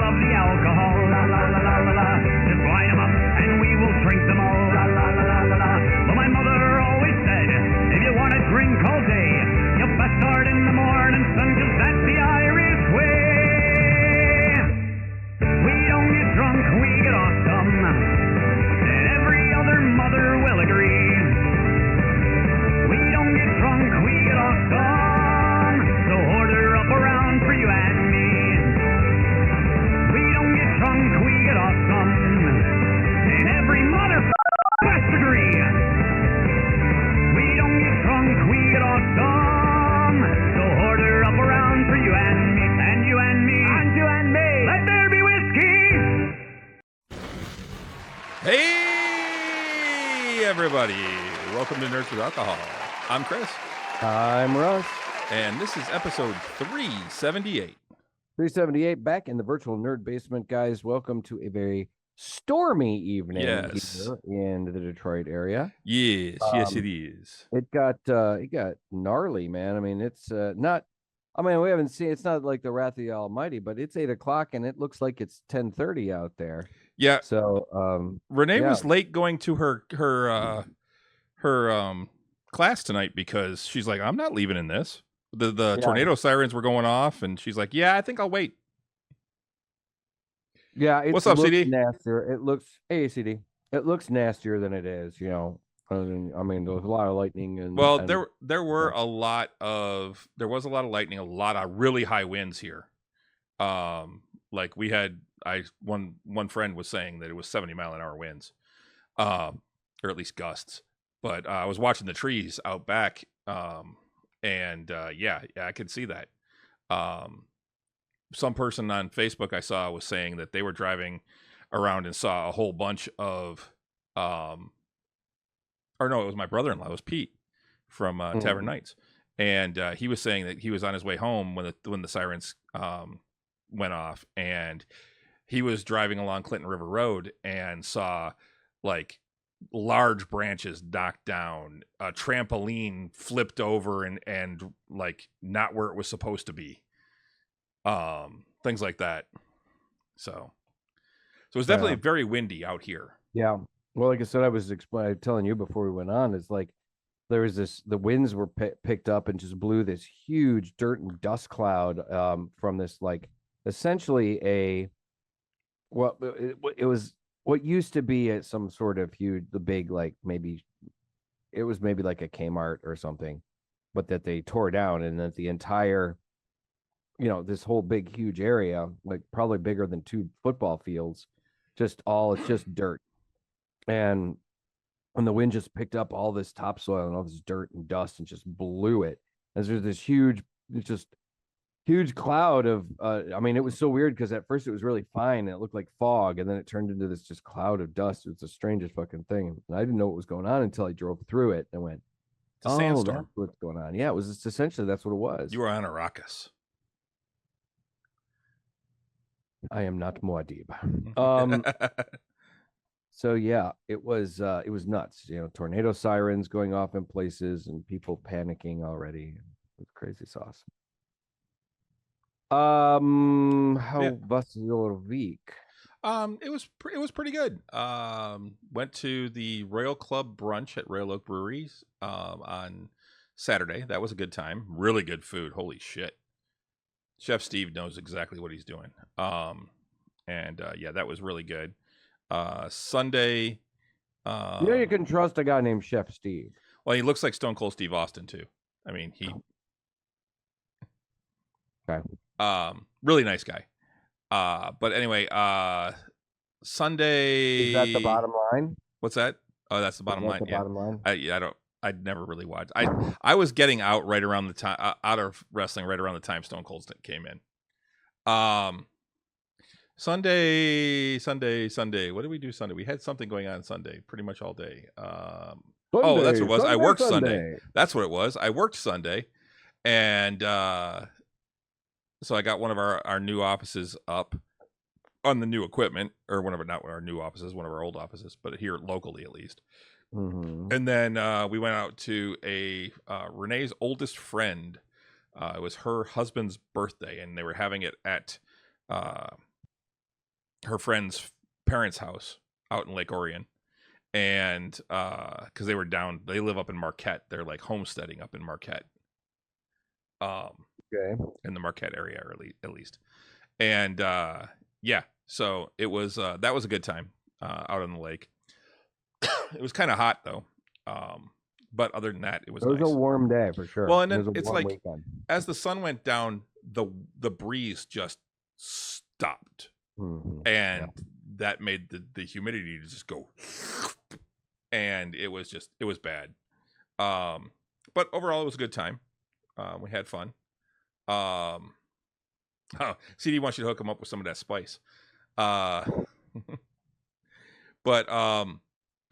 of the alcohol, la la la la la la. Just line 'em up and we will drink them all, la la la la la la. But my mother always said, if you want to drink all day, you best start in the morning, son, 'cause that's the Irish way. We don't get drunk, we get awesome, and every other mother will agree. We don't get drunk, we get awesome, so order up around for you and me. We don't get drunk, we get awesome, and every mother must agree. We don't get drunk, we get awesome, so order up around for you and me, and you and me, and you and me. Let there be whiskey. Hey, everybody. Welcome to Nerds with Alcohol. I'm Chris, I'm Russ. and this is episode 378. 378 back in the virtual nerd basement, guys. Welcome to a very stormy evening Yes. here in the Detroit area. Yes, yes, it is. It got gnarly, man. I mean, it's not. I mean, we haven't seen. It's not like the Wrath of the Almighty, but it's 8 o'clock and it looks like it's 10:30 out there. Yeah, So, Renee yeah. was late going to her class tonight because she's like, I'm not leaving in this. The Yeah. tornado sirens were going off, and she's like, yeah, I think I'll wait. Yeah, it What's up, looks CD? nastier. It looks, hey, CD. It looks nastier than it is. You know, I mean, there was a lot of lightning and. Well, and, there was a lot of lightning, a lot of really high winds here. Like we had, one friend was saying that it was 70-mile-an-hour winds, or at least gusts. But I was watching the trees out back, and yeah, I could see that. Some person on Facebook I saw was saying that they were driving around and saw a whole bunch of, or no, it was my brother-in-law, it was Pete from Tavern Nights, and he was saying that he was on his way home when the sirens went off, and he was driving along Clinton River Road and saw like large branches knocked down, a trampoline flipped over and like not where it was supposed to be, things like that. So it's definitely very windy out here. Yeah. Well, like I said, I was telling you before we went on, it's like there was the winds were picked up and just blew this huge dirt and dust cloud from this, like, essentially it was what used to be some sort of big, like, maybe it was maybe like a Kmart or something, but that they tore down, and that the entire, this whole big, huge area, like probably bigger than 2 football fields, it's just dirt. And when the wind just picked up all this topsoil and all this dirt and dust and just blew it, and there's this huge cloud of, I mean, it was so weird because at first it was really fine and it looked like fog, and then it turned into this just cloud of dust. It was the strangest fucking thing. And I didn't know what was going on until I drove through it and went, It's a sandstorm. That's what's going on. Yeah, it was just essentially, that's what it was. You were on a Arrakis. I am not Muad'Dib. So yeah, it was nuts. Tornado sirens going off in places and people panicking already. It was crazy sauce. How was your week? It was pretty good. Went to the Royal Club brunch at Royal Oak Breweries on Saturday. That was a good time. Really good food. Holy shit. Chef Steve knows exactly what he's doing. Yeah, that was really good. Sunday. You can trust a guy named Chef Steve. Well, he looks like Stone Cold Steve Austin too. I mean, he. Okay. Really nice guy. But anyway, Sunday. Is that the bottom line? What's that? Oh, that's the bottom line. The bottom line. I'd never really watched. I was getting out right around the time out of wrestling right around the time Stone Cold came in. Sunday. What did we do Sunday? We had something going on Sunday, pretty much all day. That's what it was. I worked Sunday. That's what it was. I worked Sunday, and so I got one of our new offices up on the new equipment, or not our new offices, one of our old offices, but here locally at least. Mm-hmm. And then we went out to a Renee's oldest friend. It was her husband's birthday, and they were having it at her friend's parents' house out in Lake Orion. And because they live up in Marquette. They're like homesteading up in Marquette. Okay. In the Marquette area, or at least. And yeah, so it was that was a good time out on the lake. It was kind of hot though. But other than that, it was nice. A warm day for sure. Well, and then it was a it's warm like weekend. As the sun went down, the breeze just stopped. Mm-hmm. And that made the humidity to just go, and it was bad. But overall, it was a good time. We had fun. CD wants you to hook him up with some of that spice. But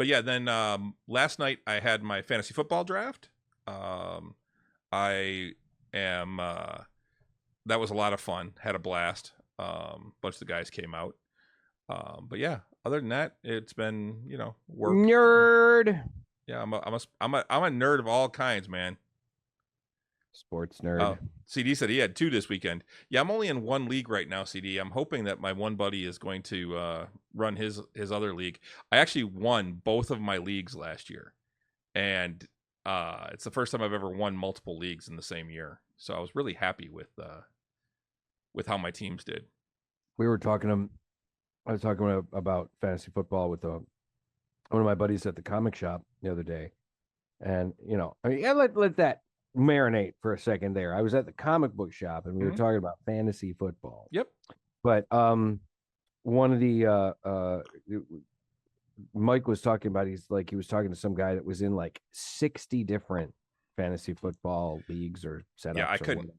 yeah, then last night I had my fantasy football draft. I am that was a lot of fun. Had a blast. Bunch of the guys came out. But yeah, other than that, it's been, work. Nerd. Yeah, I'm a nerd of all kinds, man. Sports nerd. CD said he had 2 this weekend. Yeah, I'm only in 1 league right now, CD. I'm hoping that my one buddy is going to run his other league. I actually won both of my leagues last year. And it's the first time I've ever won multiple leagues in the same year. So I was really happy with how my teams did. I was talking about fantasy football with one of my buddies at the comic shop the other day. And, let that marinate for a second there. I was at the comic book shop and we were talking about fantasy football. Yep. But one of the Mike was talking about, he was talking to some guy that was in like 60 different fantasy football leagues or setups. Yeah,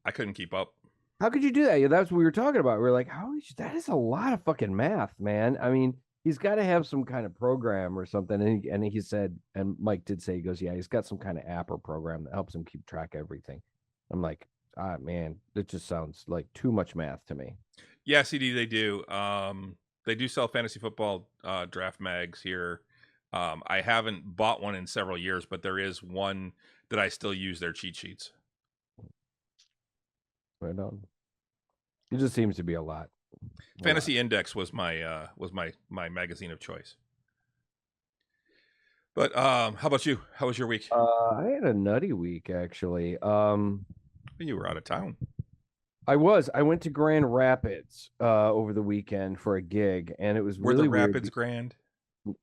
I couldn't keep up. How could you do that? Yeah, that's what we were talking about. We were like, that is a lot of fucking math, man. I mean, he's got to have some kind of program or something. And he said, and Mike did say, he goes, yeah, he's got some kind of app or program that helps him keep track of everything. I'm like, man, it just sounds like too much math to me. Yeah, CD, they do. They do sell fantasy football draft mags here. I haven't bought one in several years, but there is one that I still use their cheat sheets. Right on. It just seems to be a lot. Fantasy Index was my magazine of choice. But how about you? How was your week? I had a nutty week actually. You were out of town. I went to Grand Rapids over the weekend for a gig, and it was really weird. Were the Rapids grand?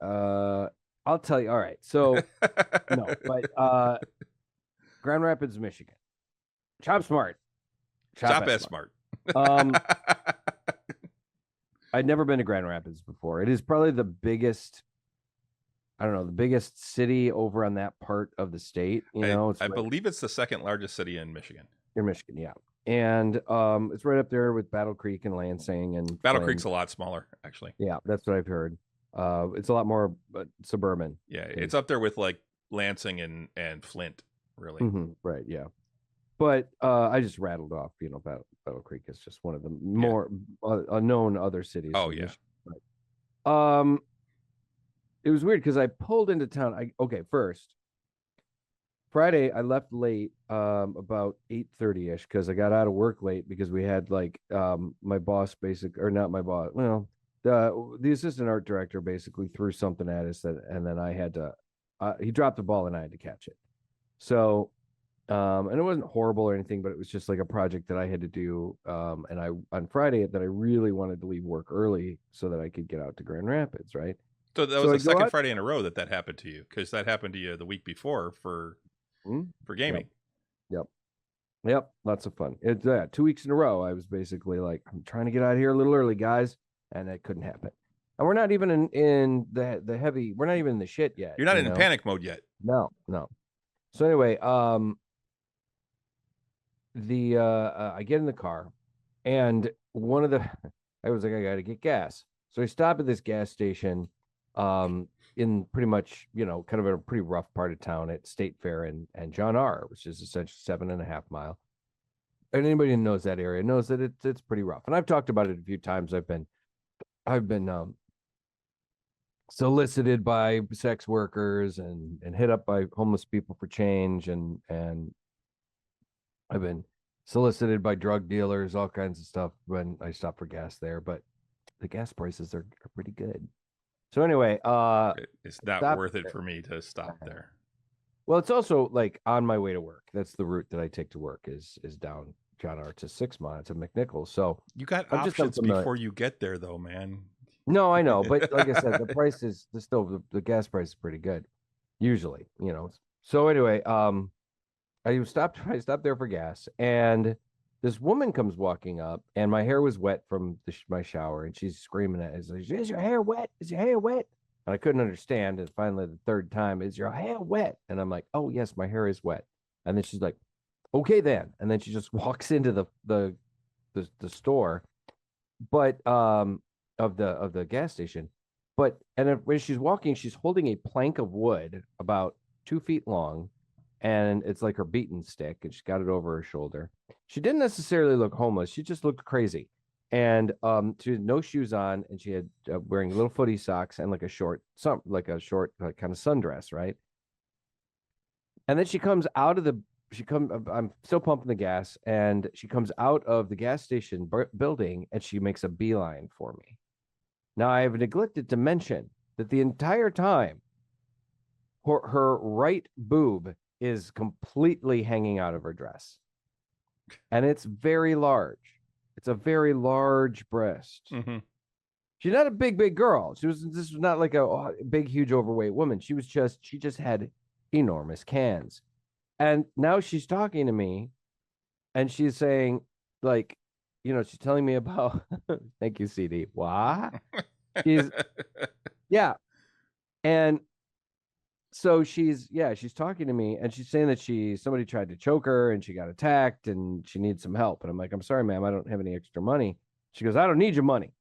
I'll tell you. All right, so no, but Grand Rapids, Michigan. Chop smart. Chop as smart. I'd never been to Grand Rapids before. It is probably the biggest, the biggest city over on that part of the state. I believe it's the second largest city in Michigan. In Michigan, yeah. And it's right up there with Battle Creek and Lansing. And Battle Creek's a lot smaller, actually. Yeah, that's what I've heard. It's a lot more suburban. Yeah, it's up there with like Lansing and Flint, really. Mm-hmm, right, yeah. But I just rattled off, Battle Creek is just one of the more unknown other cities. Oh, yeah. Right. It was weird because I pulled into town. First, Friday, I left late, about 8:30-ish, because I got out of work late because we had my boss not my boss. Well, the assistant art director basically threw something at us and then I had to. He dropped the ball and I had to catch it. So, and it wasn't horrible or anything, but it was just like a project that I had to do. And on Friday that I really wanted to leave work early so that I could get out to Grand Rapids, right? So that was the second Friday in a row that happened to you, because that happened to you the week before for gaming. Yep. Lots of fun. It's 2 weeks in a row. I was basically like, I'm trying to get out of here a little early, guys, and it couldn't happen. And we're not even in the heavy. We're not even in the shit yet. You're not in panic mode yet. No. So anyway, I get in the car, and I was like, I got to get gas. So I stop at this gas station, in pretty much, kind of a pretty rough part of town at State Fair and John R., which is essentially 7.5 mile. And anybody who knows that area knows that it's pretty rough. And I've talked about it a few times. I've been solicited by sex workers and hit up by homeless people for change, and I've been solicited by drug dealers, all kinds of stuff when I stop for gas there. But the gas prices are pretty good. So anyway, It's not stop. worth it for me to stop there. Well, it's also like on my way to work. That's the route that I take to work is down John R to Sixmont to McNichols. So You got I'm just options unfamiliar. before you get there, though, man. No, I know, but like I said, the price is still the gas price is pretty good, usually, you know. So anyway, I stopped there for gas, and this woman comes walking up, and my hair was wet from my shower, and she's screaming at us, like, "Is your hair wet? Is your hair wet?" And I couldn't understand. And finally, the third time, "Is your hair wet?" And I'm like, "Oh yes, my hair is wet." And then she's like, "Okay then," and then she just walks into the store, but of the gas station, but when she's walking, she's holding a plank of wood about 2 feet long, and it's like her beating stick, and she's got it over her shoulder. She didn't necessarily look homeless; she just looked crazy, and she had no shoes on, and she had wearing little footy socks and like a short kind of sundress, right? And then she comes out of the I'm still pumping the gas, and she comes out of the gas station building, and she makes a beeline for me. Now, I have neglected to mention that the entire time, her right boob is completely hanging out of her dress, and it's very large. It's a very large breast. Mm-hmm. She's not a big girl. This was not like a big, huge, overweight woman. She just had enormous cans. And now she's talking to me, and she's saying, like, she's telling me about, thank you, CD. What? Yeah. And so she's talking to me, and she's saying that somebody tried to choke her and she got attacked and she needs some help. And I'm like, "I'm sorry, ma'am, I don't have any extra money." She goes, "I don't need your money."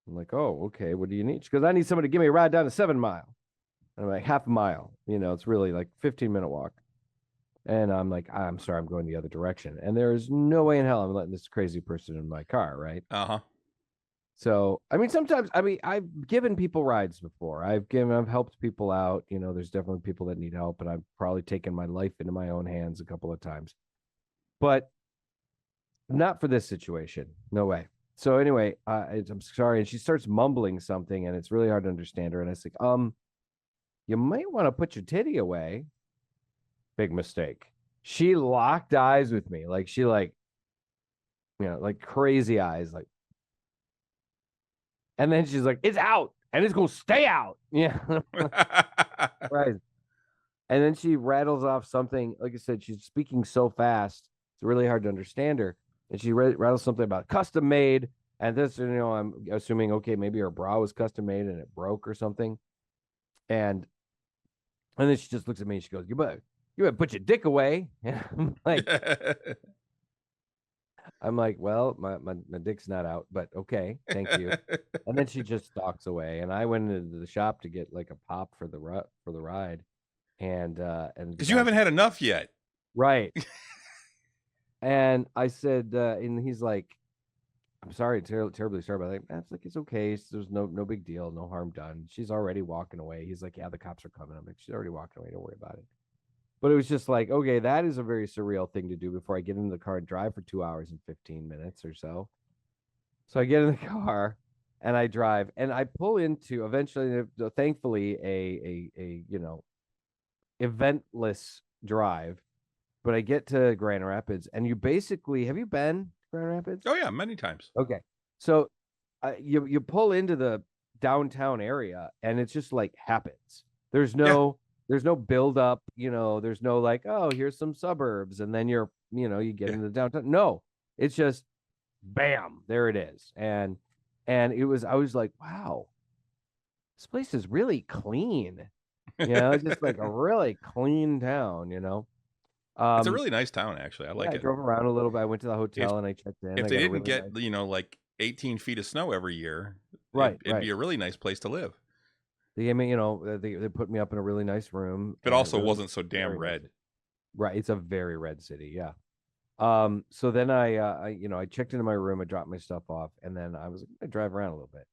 I'm like, "Oh, okay. What do you need?" She goes, "I need somebody to give me a ride down to 7 Mile." And I'm like, half a mile, it's really like 15-minute walk. And I'm like, "I'm sorry, I'm going the other direction." And there is no way in hell I'm letting this crazy person in my car, right? Uh-huh. So, I mean, sometimes, I've given people rides before. I've helped people out. There's definitely people that need help, and I've probably taken my life into my own hands a couple of times, but not for this situation. No way. So anyway, I'm sorry. And she starts mumbling something, and it's really hard to understand her. And I was like, "You might want to put your titty away." Big mistake. She locked eyes with me. Like she like crazy eyes, like, and then she's like, "It's out and it's gonna stay out." Yeah. Right. And then she rattles off something. Like I said, she's speaking so fast, it's really hard to understand her. And she rattles something about custom made. And this, I'm assuming, okay, maybe her bra was custom made and it broke or something. And then she just looks at me and she goes, "You better put your dick away." And I'm like, "Well, my dick's not out, but okay, thank you." And then she just stalks away. And I went into the shop to get like a pop for the ride. And because you haven't had enough yet, right? And I said, and he's like, "I'm sorry, terribly sorry about that." That's like, "It's okay. There's no big deal, no harm done. She's already walking away." He's like, "Yeah, the cops are coming." I'm like, "She's already walking away. Don't worry about it." But it was just like, okay, that is a very surreal thing to do before I get in the car and drive for 2 hours and 15 minutes or so. So I get in the car and I drive, and I pull into, eventually, thankfully, a eventless drive. But I get to Grand Rapids, and you basically, have you been to Grand Rapids? Oh yeah, many times. Okay, so you pull into the downtown area, and it's just like happens. There's no build up, there's no like, "Oh, here's some suburbs," and then you get into downtown. No, it's just bam, there it is. And I was like, "Wow, this place is really clean." It's just like a really clean town. It's a really nice town, actually. I like I it. drove around a little bit. I went to the hotel and I checked in. If I they got a didn't really get nice... like 18 feet of snow every year, Right, it'd be a really nice place to live. They gave me, they put me up in a really nice room. But also wasn't so damn red. Nice. Right, it's a very red city, yeah. So then I checked into my room, I dropped my stuff off, and then I was gonna drive around a little bit.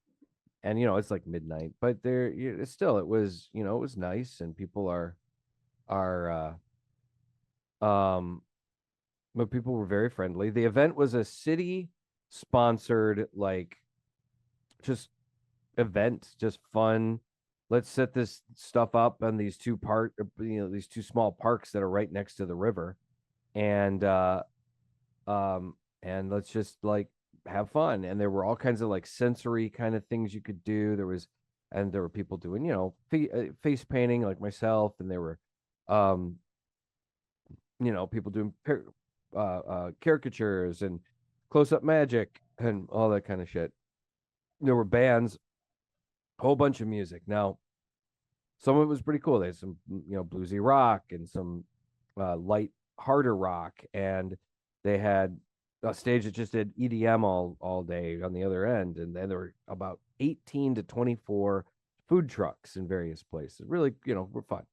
And it's like midnight, but still, it was, it was nice, and people but people were very friendly. The event was a city sponsored, like, just event, just fun. Let's set this stuff up on these these two small parks that are right next to the river, and let's just like have fun. And there were all kinds of like sensory kind of things you could do. There were people doing, face painting like myself, and there were, people doing caricatures and close-up magic and all that kind of shit. There were bands, a whole bunch of music. Now, some of it was pretty cool. They had some, bluesy rock and some light, harder rock, and they had a stage that just did EDM all day on the other end, and then there were about 18 to 24 food trucks in various places. Really, were fun.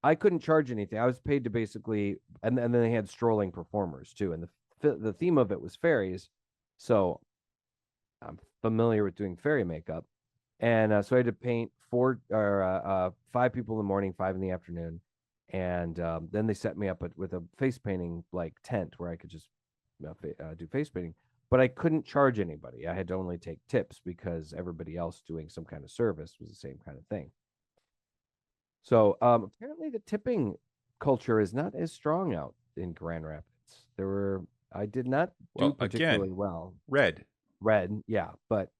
I couldn't charge anything. I was paid to basically, and then they had strolling performers too, and the theme of it was fairies, so I'm familiar with doing fairy makeup, and so I had to paint 5 people in the morning, 5 in the afternoon, and then they set me up with a face painting like tent where I could just do face painting, but I couldn't charge anybody. I had to only take tips because everybody else doing some kind of service was the same kind of thing. So apparently the tipping culture is not as strong out in Grand Rapids. I did not do particularly well. Red, yeah, but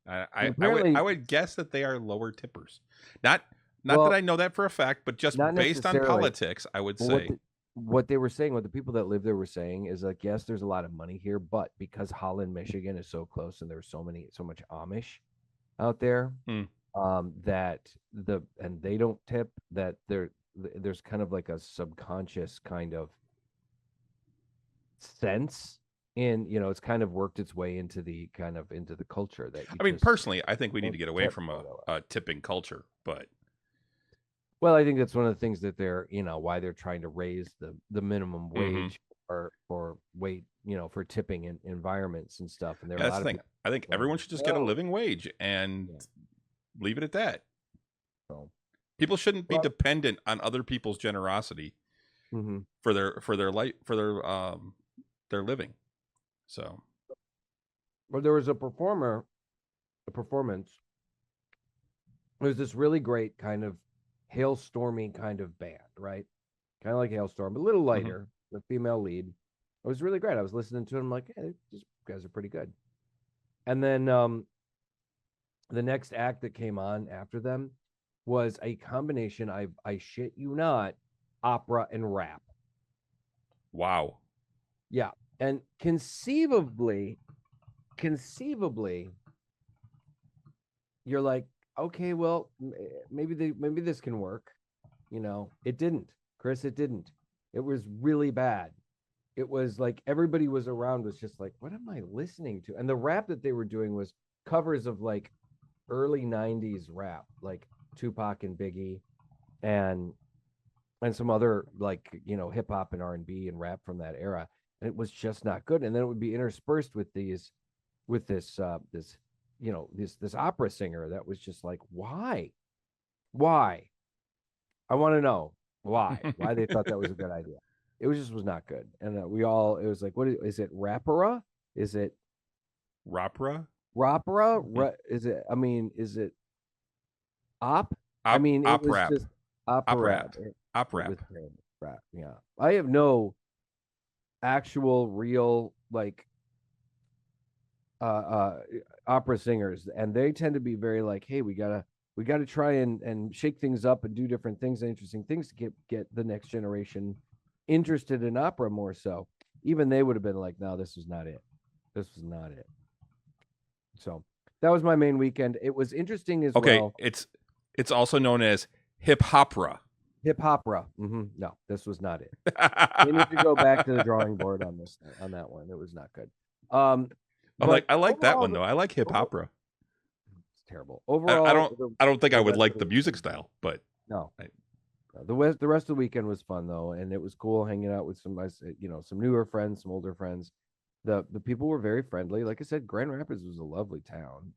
I would guess that they are lower tippers. Not that I know that for a fact, but just based on politics, I would say. What they were saying, what the people that live there were saying is like, yes, there's a lot of money here, but because Holland, Michigan is so close and there's so much Amish out there, that they don't tip, that there's kind of like a subconscious kind of sense in, it's kind of worked its way into the culture that personally, I think we need to get away from a tipping culture, but well, I think that's one of the things that they're, why they're trying to raise the minimum wage for weight, for tipping in environments and stuff. And that's the thing. I think everyone should just get a living wage and leave it at that. So people shouldn't be dependent on other people's generosity for their living. So, well, there was a performance. There was this really great kind of hailstormy kind of band, right? Kind of like Hailstorm, but a little lighter, the female lead. It was really great. I was listening to them like, hey, these guys are pretty good. And then the next act that came on after them was a combination, I shit you not, opera and rap. Wow. Yeah. And conceivably, you're like, okay, well, maybe this can work. It didn't, Chris. It didn't. It was really bad. It was like everybody was around was just like, what am I listening to? And the rap that they were doing was covers of like early 90s rap, like Tupac and Biggie, and some other like, hip hop and R&B and rap from that era. And it was just not good. And then it would be interspersed with this opera singer that was just like, why? I want to know why they thought that was a good idea. It was not good. And it was like, what is it? Rapera? Is it Rapera? Is it op? Op was rap. Just opera. Op rap. Rap. Yeah. I have no actual real like opera singers, and they tend to be very like, hey, we gotta try and shake things up and do different things and interesting things to get the next generation interested in opera more. So even they would have been like, no, this was not it. So that was my main weekend. It was interesting as well. Okay, it's also known as hip hopera. No, this was not it. We need to go back to the drawing board on that one. It was not good. I like that one though. I like hip opera. It's terrible. Overall, I don't think I would like the music style, but no. The rest of the weekend was fun though, and it was cool hanging out with some newer friends, some older friends. The people were very friendly. Like I said, Grand Rapids was a lovely town.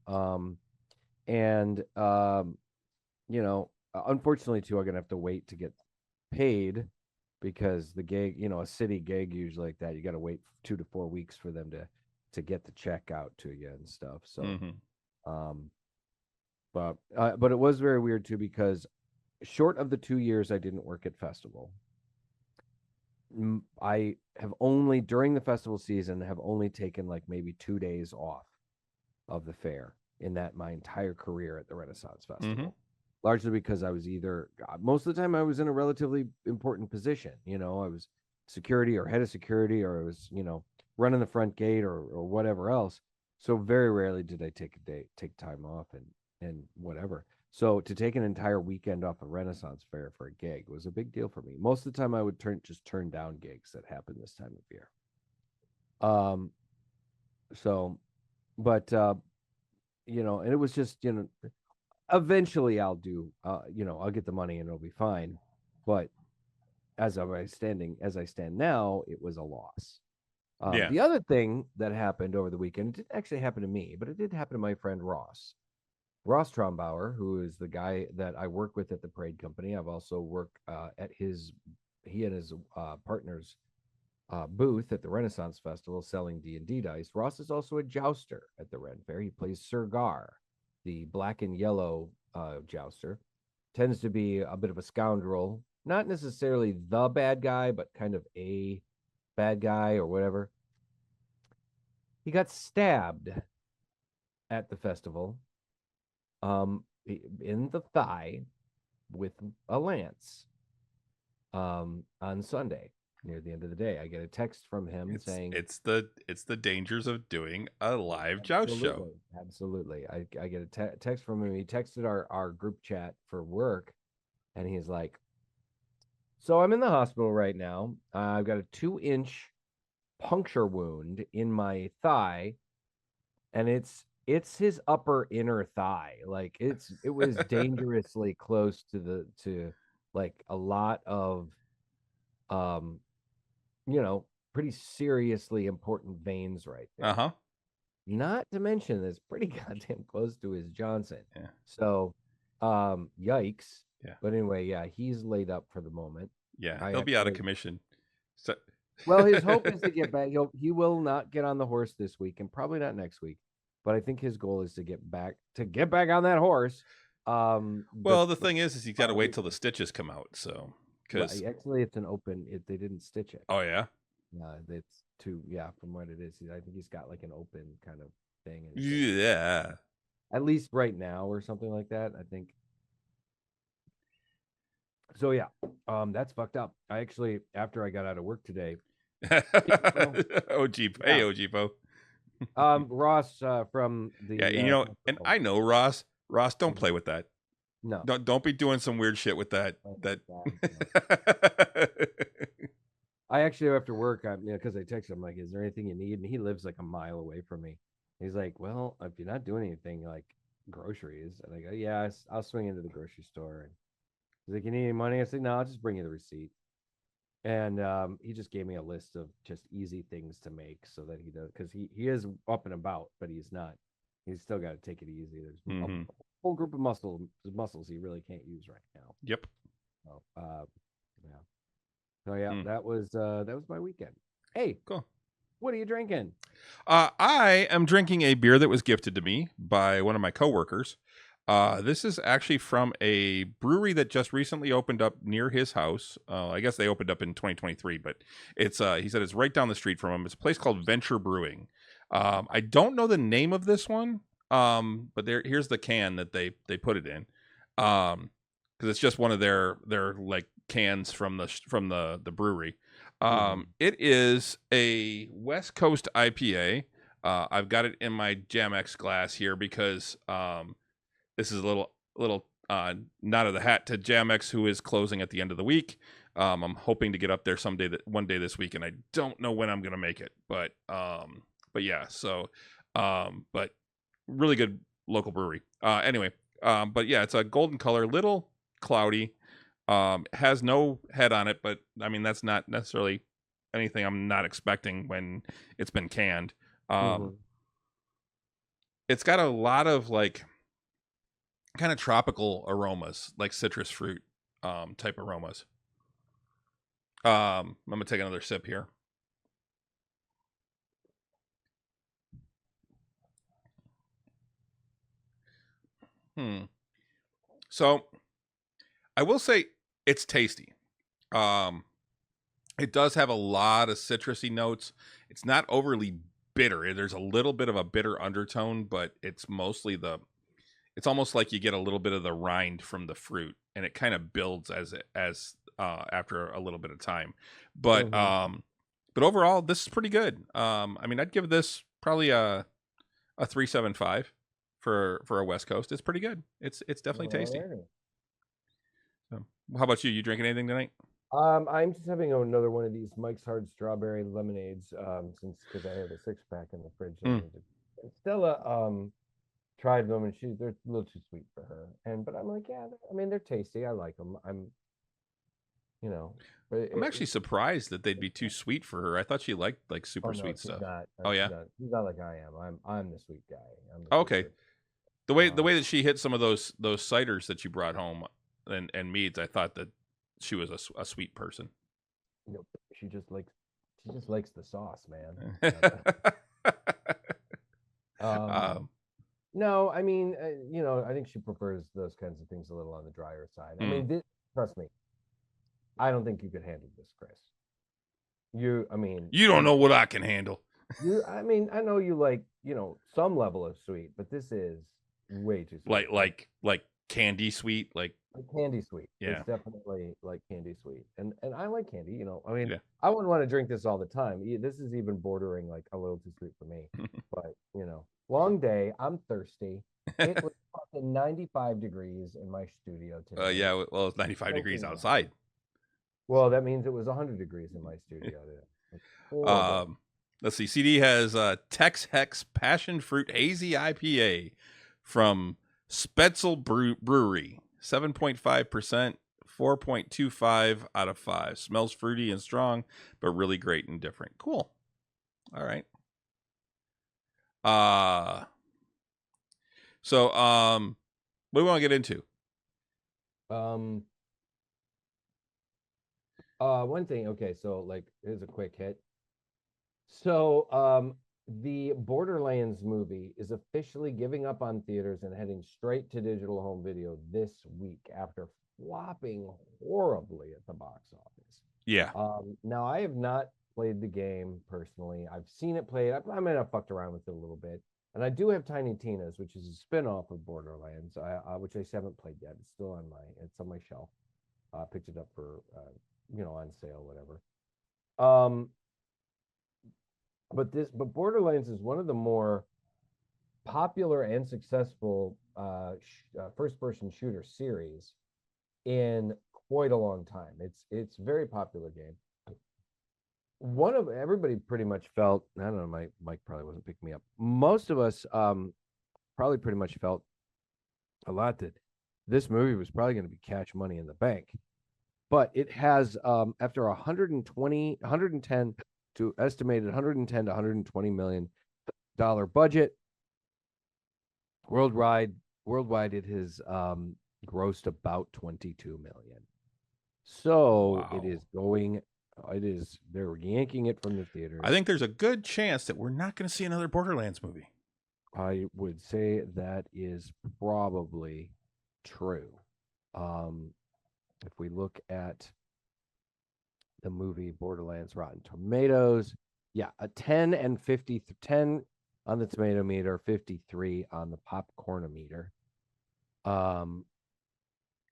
Unfortunately too, I'm gonna have to wait to get paid because the gig, a city gig usually like that, you got to wait 2 to 4 weeks for them to to get the check out to you and stuff. So, Mm-hmm. but it was very weird too, because short of the 2 years I didn't work at festival, I have only during the festival season have only taken like maybe 2 days off of the fair in that my entire career at the Renaissance Festival. Mm-hmm. Largely because I was either most of the time I was in a relatively important position. I was security or head of security, or I was, running the front gate or whatever else. So very rarely did I take time off and whatever. So to take an entire weekend off a Renaissance fair for a gig was a big deal for me. Most of the time I would just turn down gigs that happened this time of year. So, but and it was just, eventually I'll do, I'll get the money and it'll be fine. But as I stand now, it was a loss. Yeah. The other thing that happened over the weekend, it didn't actually happen to me, but it did happen to my friend Ross Trombauer, who is the guy that I work with at the Parade Company. I've also worked at he and his partner's booth at the Renaissance Festival selling D&D dice. Ross is also a jouster at the Ren Fair. He plays Sir Gar, the black and yellow jouster. Tends to be a bit of a scoundrel, not necessarily the bad guy, but kind of a bad guy or whatever. He got stabbed at the festival in the thigh with a lance on Sunday. Near the end of the day, I get a text from him saying it's the dangers of doing a live joust show. Absolutely. I get a text from him. He texted our group chat for work, and he's like, so I'm in the hospital right now. I've got a 2-inch puncture wound in my thigh, and it's his upper inner thigh. Like it was dangerously close to like a lot of pretty seriously important veins right there. Uh-huh. Not to mention it's pretty goddamn close to his Johnson. Yeah. So yikes. Yeah. But anyway, yeah, he's laid up for the moment. Yeah, he'll be out of commission. So well, his hope is to get back. He will not get on the horse this week and probably not next week. But I think his goal is to get back on that horse. Well, the thing is he's got to wait till the stitches come out. So because actually it's an open. They didn't stitch it. Oh yeah. It's too. Yeah, from what it is, I think he's got like an open kind of thing. Yeah. At least right now, or something like that. I think. So yeah, that's fucked up. I actually, after I got out of work today. OGpo. Ross from the and I know Ross. Ross, don't play with that. No, don't be doing some weird shit with that. I actually after work, because I texted him like, "Is there anything you need?" And he lives like a mile away from me. He's like, "Well, if you're not doing anything like groceries," and I go, "Yeah, I'll swing into the grocery store." And he's like, "You need any money?" I said, "No, I'll just bring you the receipt." And he just gave me a list of just easy things to make so that he does, because he is up and about, but he's not. He's still got to take it easy. There's a whole group of muscles he really can't use right now. Yep. So, yeah. So yeah, that was my weekend. Hey, cool. What are you drinking? I am drinking a beer that was gifted to me by one of my coworkers. This is actually from a brewery that just recently opened up near his house. I guess they opened up in 2023, but it's he said it's right down the street from him. It's a place called Venture Brewing. I don't know the name of this one, but here's the can that they put it in, because it's just one of their like cans from the brewery. It is a West Coast IPA. I've got it in my Jamex glass here because this is a little nod of the hat to Jamex, who is closing at the end of the week. I'm hoping to get up there one day this week, and I don't know when I'm gonna make it, but yeah. So, but really good local brewery. Anyway, but yeah, it's a golden color, little cloudy. Has no head on it, but I mean that's not necessarily anything I'm not expecting when it's been canned. It's got a lot of like kind of tropical aromas, like citrus fruit type aromas. I'm gonna take another sip here. So I will say it's tasty. It does have a lot of citrusy notes. It's not overly bitter. There's a little bit of a bitter undertone, but it's mostly it's almost like you get a little bit of the rind from the fruit, and it kind of builds as after a little bit of time. But but overall, this is pretty good. I mean, I'd give this probably a 3.75 for a West Coast. It's pretty good. It's definitely tasty. So, how about you? You drinking anything tonight? I'm just having another one of these Mike's Hard Strawberry Lemonades, because I have a 6-pack in the fridge. And Stella tried them, and they're a little too sweet for her. But I'm like, yeah, I mean, they're tasty. I like them. I'm actually surprised that they'd be too sweet for her. I thought she liked like super sweet stuff. Oh yeah, she's not like I am. I'm the sweet guy. Okay. The way that she hit some of those ciders that you brought home and meads, I thought that she was a sweet person. Nope. She just likes the sauce, man. No, I mean, I think she prefers those kinds of things a little on the drier side. I mean, trust me, I don't think you could handle this, Chris. You don't know what I can handle. I mean, I know you like, some level of sweet, but this is way too sweet. Like candy sweet, like candy sweet. Yeah, it's definitely like candy sweet, and I like candy. I mean, I wouldn't want to drink this all the time. This is even bordering like a little too sweet for me. But long day. I'm thirsty. It was fucking 95 degrees in my studio today. Yeah, well, it's 95 degrees outside. Well, that means it was 100 degrees in my studio today. Let's see. CD has Tex Hex Passion Fruit Hazy IPA from Spetzel Brewery, 7.5%, 4.25 out of 5. Smells fruity and strong, but really great and different. Cool. All right. So what do we want to get into? One thing. Okay, so here's a quick hit. So the Borderlands movie is officially giving up on theaters and heading straight to digital home video this week after flopping horribly at the box office. Yeah. Now I have not played the game personally. I've seen it played. I mean, I fucked around with it a little bit. And I do have Tiny Tina's, which is a spin-off of Borderlands, which I haven't played yet. It's still it's on my shelf. Picked it up for on sale, whatever. But Borderlands is one of the more popular and successful first-person shooter series in quite a long time. It's a very popular game. Everybody pretty much felt, I don't know, Mike probably wasn't picking me up. Most of us probably pretty much felt a lot that this movie was probably going to be cash money in the bank. But it has, after 110 to estimated 110 to 120 million dollar budget worldwide, it has grossed about 22 million. So wow. They're yanking it from the theaters. I think there's a good chance that we're not going to see another Borderlands movie. I would say that is probably true. If we look at the movie Borderlands Rotten Tomatoes, a 10 on the tomato meter, 53 on the popcorn-o-meter.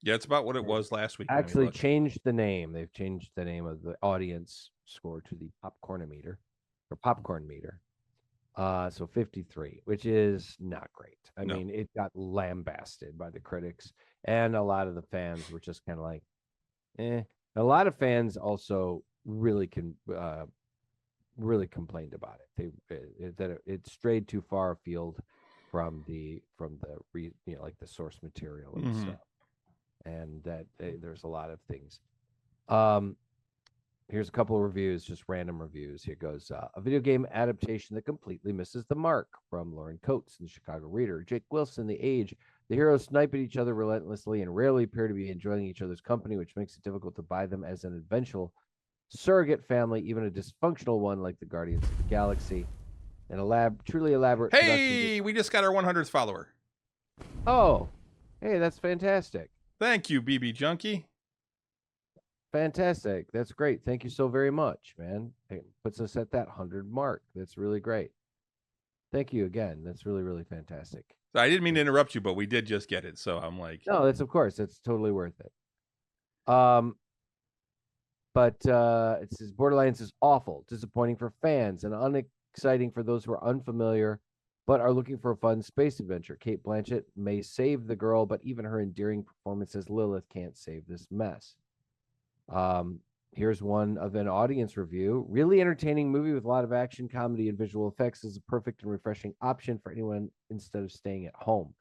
Yeah, it's about what it was last week. Actually changed the name. They've changed the name of the audience score to the popcorn-o-meter or popcorn meter. So 53, which is not great. I mean, it got lambasted by the critics, and a lot of the fans were just kind of like, eh. A lot of fans also really complained about it. That it strayed too far afield from the the source material and stuff, and that there's a lot of things. Here's a couple of reviews, just random reviews. Here goes a video game adaptation that completely misses the mark from Lauren Coates in the Chicago Reader. Jake Wilson, The Age. The heroes snipe at each other relentlessly and rarely appear to be enjoying each other's company, which makes it difficult to buy them as an eventual surrogate family, even a dysfunctional one like the Guardians of the Galaxy. An truly elaborate. Hey, we just got our 100th follower. Oh, Hey, that's fantastic. Thank you, BB Junkie. Fantastic. That's great. Thank you so very much, man. It puts us at that 100 mark. That's really great. Thank you again. That's really, really fantastic. So I didn't mean to interrupt you, but we did just get it. So I'm like, No, that's of course. That's totally worth it. But it says Borderlands is awful, disappointing for fans, and unexciting for those who are unfamiliar but are looking for a fun space adventure. Kate Blanchett may save the girl, but even her endearing performance as Lilith can't save this mess. Here's one of an audience review. Really entertaining movie with a lot of action, comedy, and visual effects is a perfect and refreshing option for anyone instead of staying at home.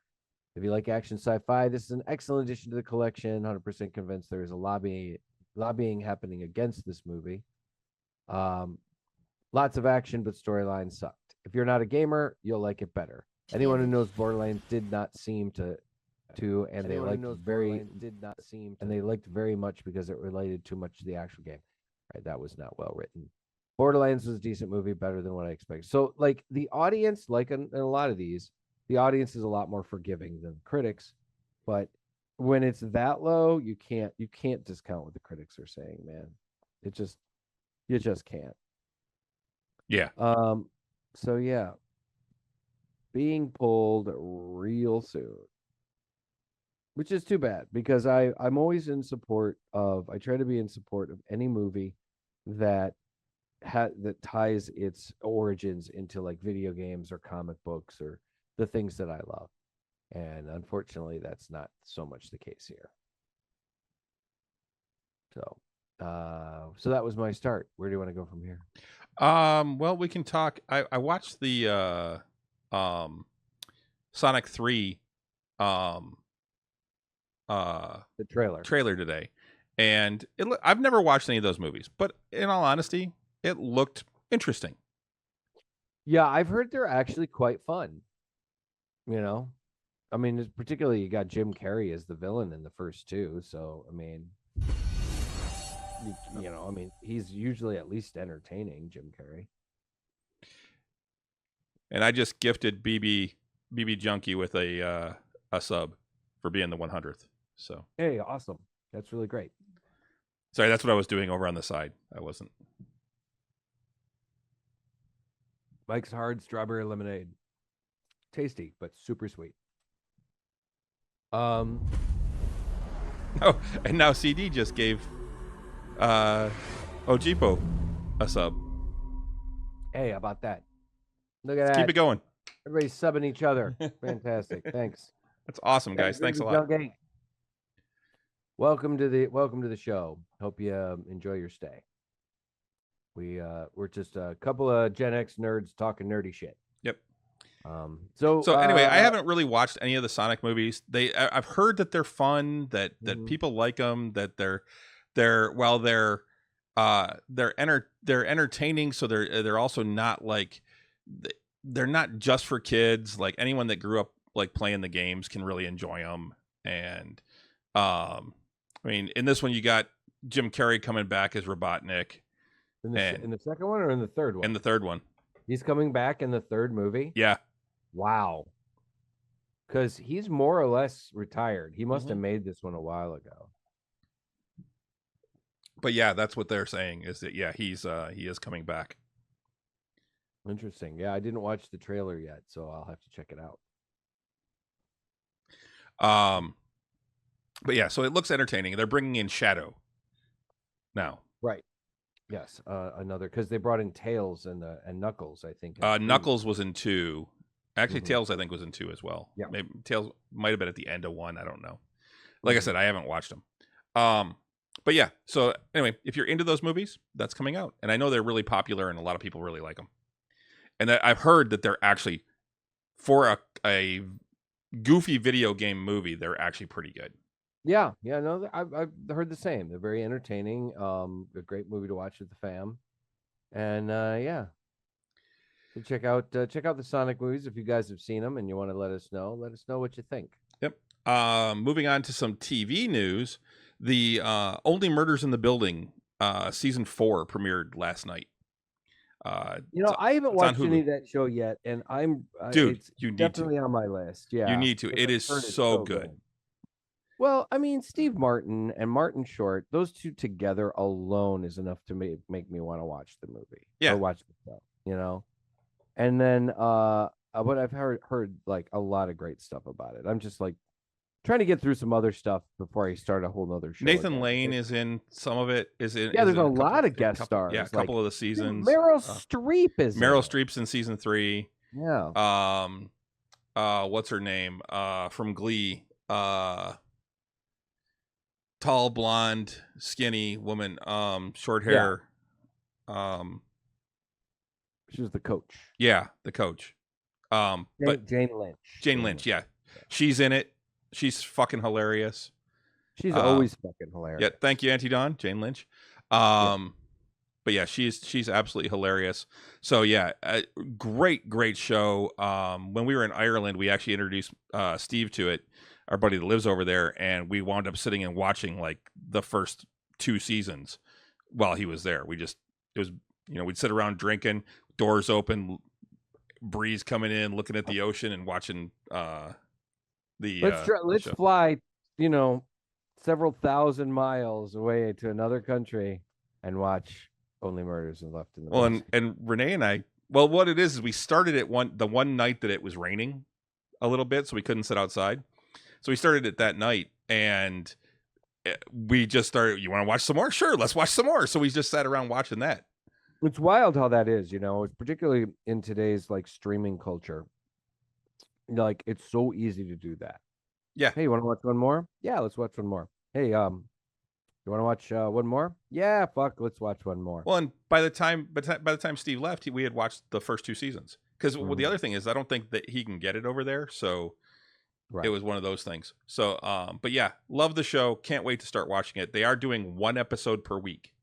If you like action sci-fi, this is an excellent addition to the collection. 100% convinced there is a lobbying happening against this movie. Lots of action, but storyline sucked. If you're not a gamer, you'll like it better. Anyone who knows Borderlands did not seem to and they liked very much because it related too much to the actual game. Right, that was not well written. Borderlands was a decent movie, better than what I expected. So, like the audience, like in a lot of these, the audience is a lot more forgiving than critics. But when it's that low, you can't discount what the critics are saying, man. You just can't. yeah. So yeah, being pulled real soon, which is too bad because I'm always in support of. I try to be in support of any movie that that ties its origins into like video games or comic books or the things that I love. And unfortunately, that's not so much the case here. So, so that was my start. Where do you want to go from here? Well, we can talk. I watched the Sonic 3 The trailer today, and I've never watched any of those movies, but in all honesty, it looked interesting. Yeah, I've heard they're actually quite fun. You know, I mean, particularly you got Jim Carrey as the villain in the first two, so I mean, you know, I mean, he's usually at least entertaining, Jim Carrey. And I just gifted BB Junkie with a sub for being the 100th. So hey, awesome! That's really great. Sorry, that's what I was doing over on the side. I wasn't. Mike's Hard Strawberry Lemonade, tasty but super sweet. Oh, and now CD just gave Ojipo a sub. Hey, how about that? Look at that. Keep it going. Everybody's subbing each other. Fantastic. Thanks. That's awesome, guys. Thanks a lot. Welcome to the show. Hope you enjoy your stay. We're just a couple of Gen X nerds talking nerdy shit. Yep. So anyway, I haven't really watched any of the Sonic movies. I've heard that they're fun, that people like them, that they're entertaining. So they're also not like they're not just for kids. Like anyone that grew up like playing the games can really enjoy them. And I mean, in this one you got Jim Carrey coming back as Robotnik. In the second one or in the third one? In the third one. He's coming back in the third movie? Yeah. Wow. Because he's more or less retired. He must have made this one a while ago. But yeah, that's what they're saying is that, yeah, he is coming back. Interesting. Yeah, I didn't watch the trailer yet, so I'll have to check it out. But yeah, so it looks entertaining. They're bringing in Shadow now. Right. Yes. Another, because they brought in Tails and Knuckles, I think. Knuckles was in 2. Actually, Tails, I think, was in 2 as well. Yeah. Maybe Tails might have been at the end of 1. I don't know. Like I said, I haven't watched them. But yeah, so anyway, if you're into those movies, that's coming out. And I know they're really popular and a lot of people really like them. And I've heard that they're actually, for a goofy video game movie, they're actually pretty good. Yeah, no, I've heard the same. They're very entertaining. A great movie to watch with the fam, and yeah. So check out the Sonic movies if you guys have seen them and you want to let us know. Let us know what you think. Yep. Moving on to some TV news, the Only Murders in the Building season 4 premiered last night. I haven't watched any of that show yet, and dude, it's you need definitely to. on my list. Yeah, you need to. It is so good. Well, I mean, Steve Martin and Martin Short, those two together alone is enough to make me want to watch the movie Yeah. or watch the show, you know? And then, but I've heard like a lot of great stuff about it. I'm just like trying to get through some other stuff before I start a whole nother show. Nathan again. Lane is in some of it. Yeah, there's a lot of guest stars. Yeah, a couple of the seasons. Meryl Streep is Meryl in it. Streep's in season 3. Yeah. What's her name? From Glee. Tall, blonde, skinny woman. Short hair. She was the coach. Yeah, the coach. But Jane Lynch. Jane Lynch, yeah. She's in it. She's fucking hilarious. She's always fucking hilarious. Yeah, thank you, Auntie Dawn, Jane Lynch. But yeah, she's absolutely hilarious. So yeah, great show. When we were in Ireland, we actually introduced Steve to it, our buddy that lives over there, and we wound up sitting and watching like the first 2 seasons while he was there. We'd sit around drinking, doors open, breeze coming in, looking at the ocean and watching let's fly, several thousand miles away to another country and watch Only Murders in Left in the Well, and Renee and I, well, what it is we started it the one night that it was raining a little bit, so we couldn't sit outside. So we started it that night, and we just started, you want to watch some more? Sure, let's watch some more. So we just sat around watching that. It's wild how that is, particularly in today's like streaming culture. Like it's so easy to do that. Yeah. Hey, you want to watch one more? Yeah, let's watch one more. Hey, you want to watch one more? Yeah, fuck, let's watch one more. Well, and by the time Steve left, we had watched the first 2 seasons. Because the other thing is, I don't think that he can get it over there, so it was one of those things. So, but yeah, love the show. Can't wait to start watching it. They are doing 1 episode per week.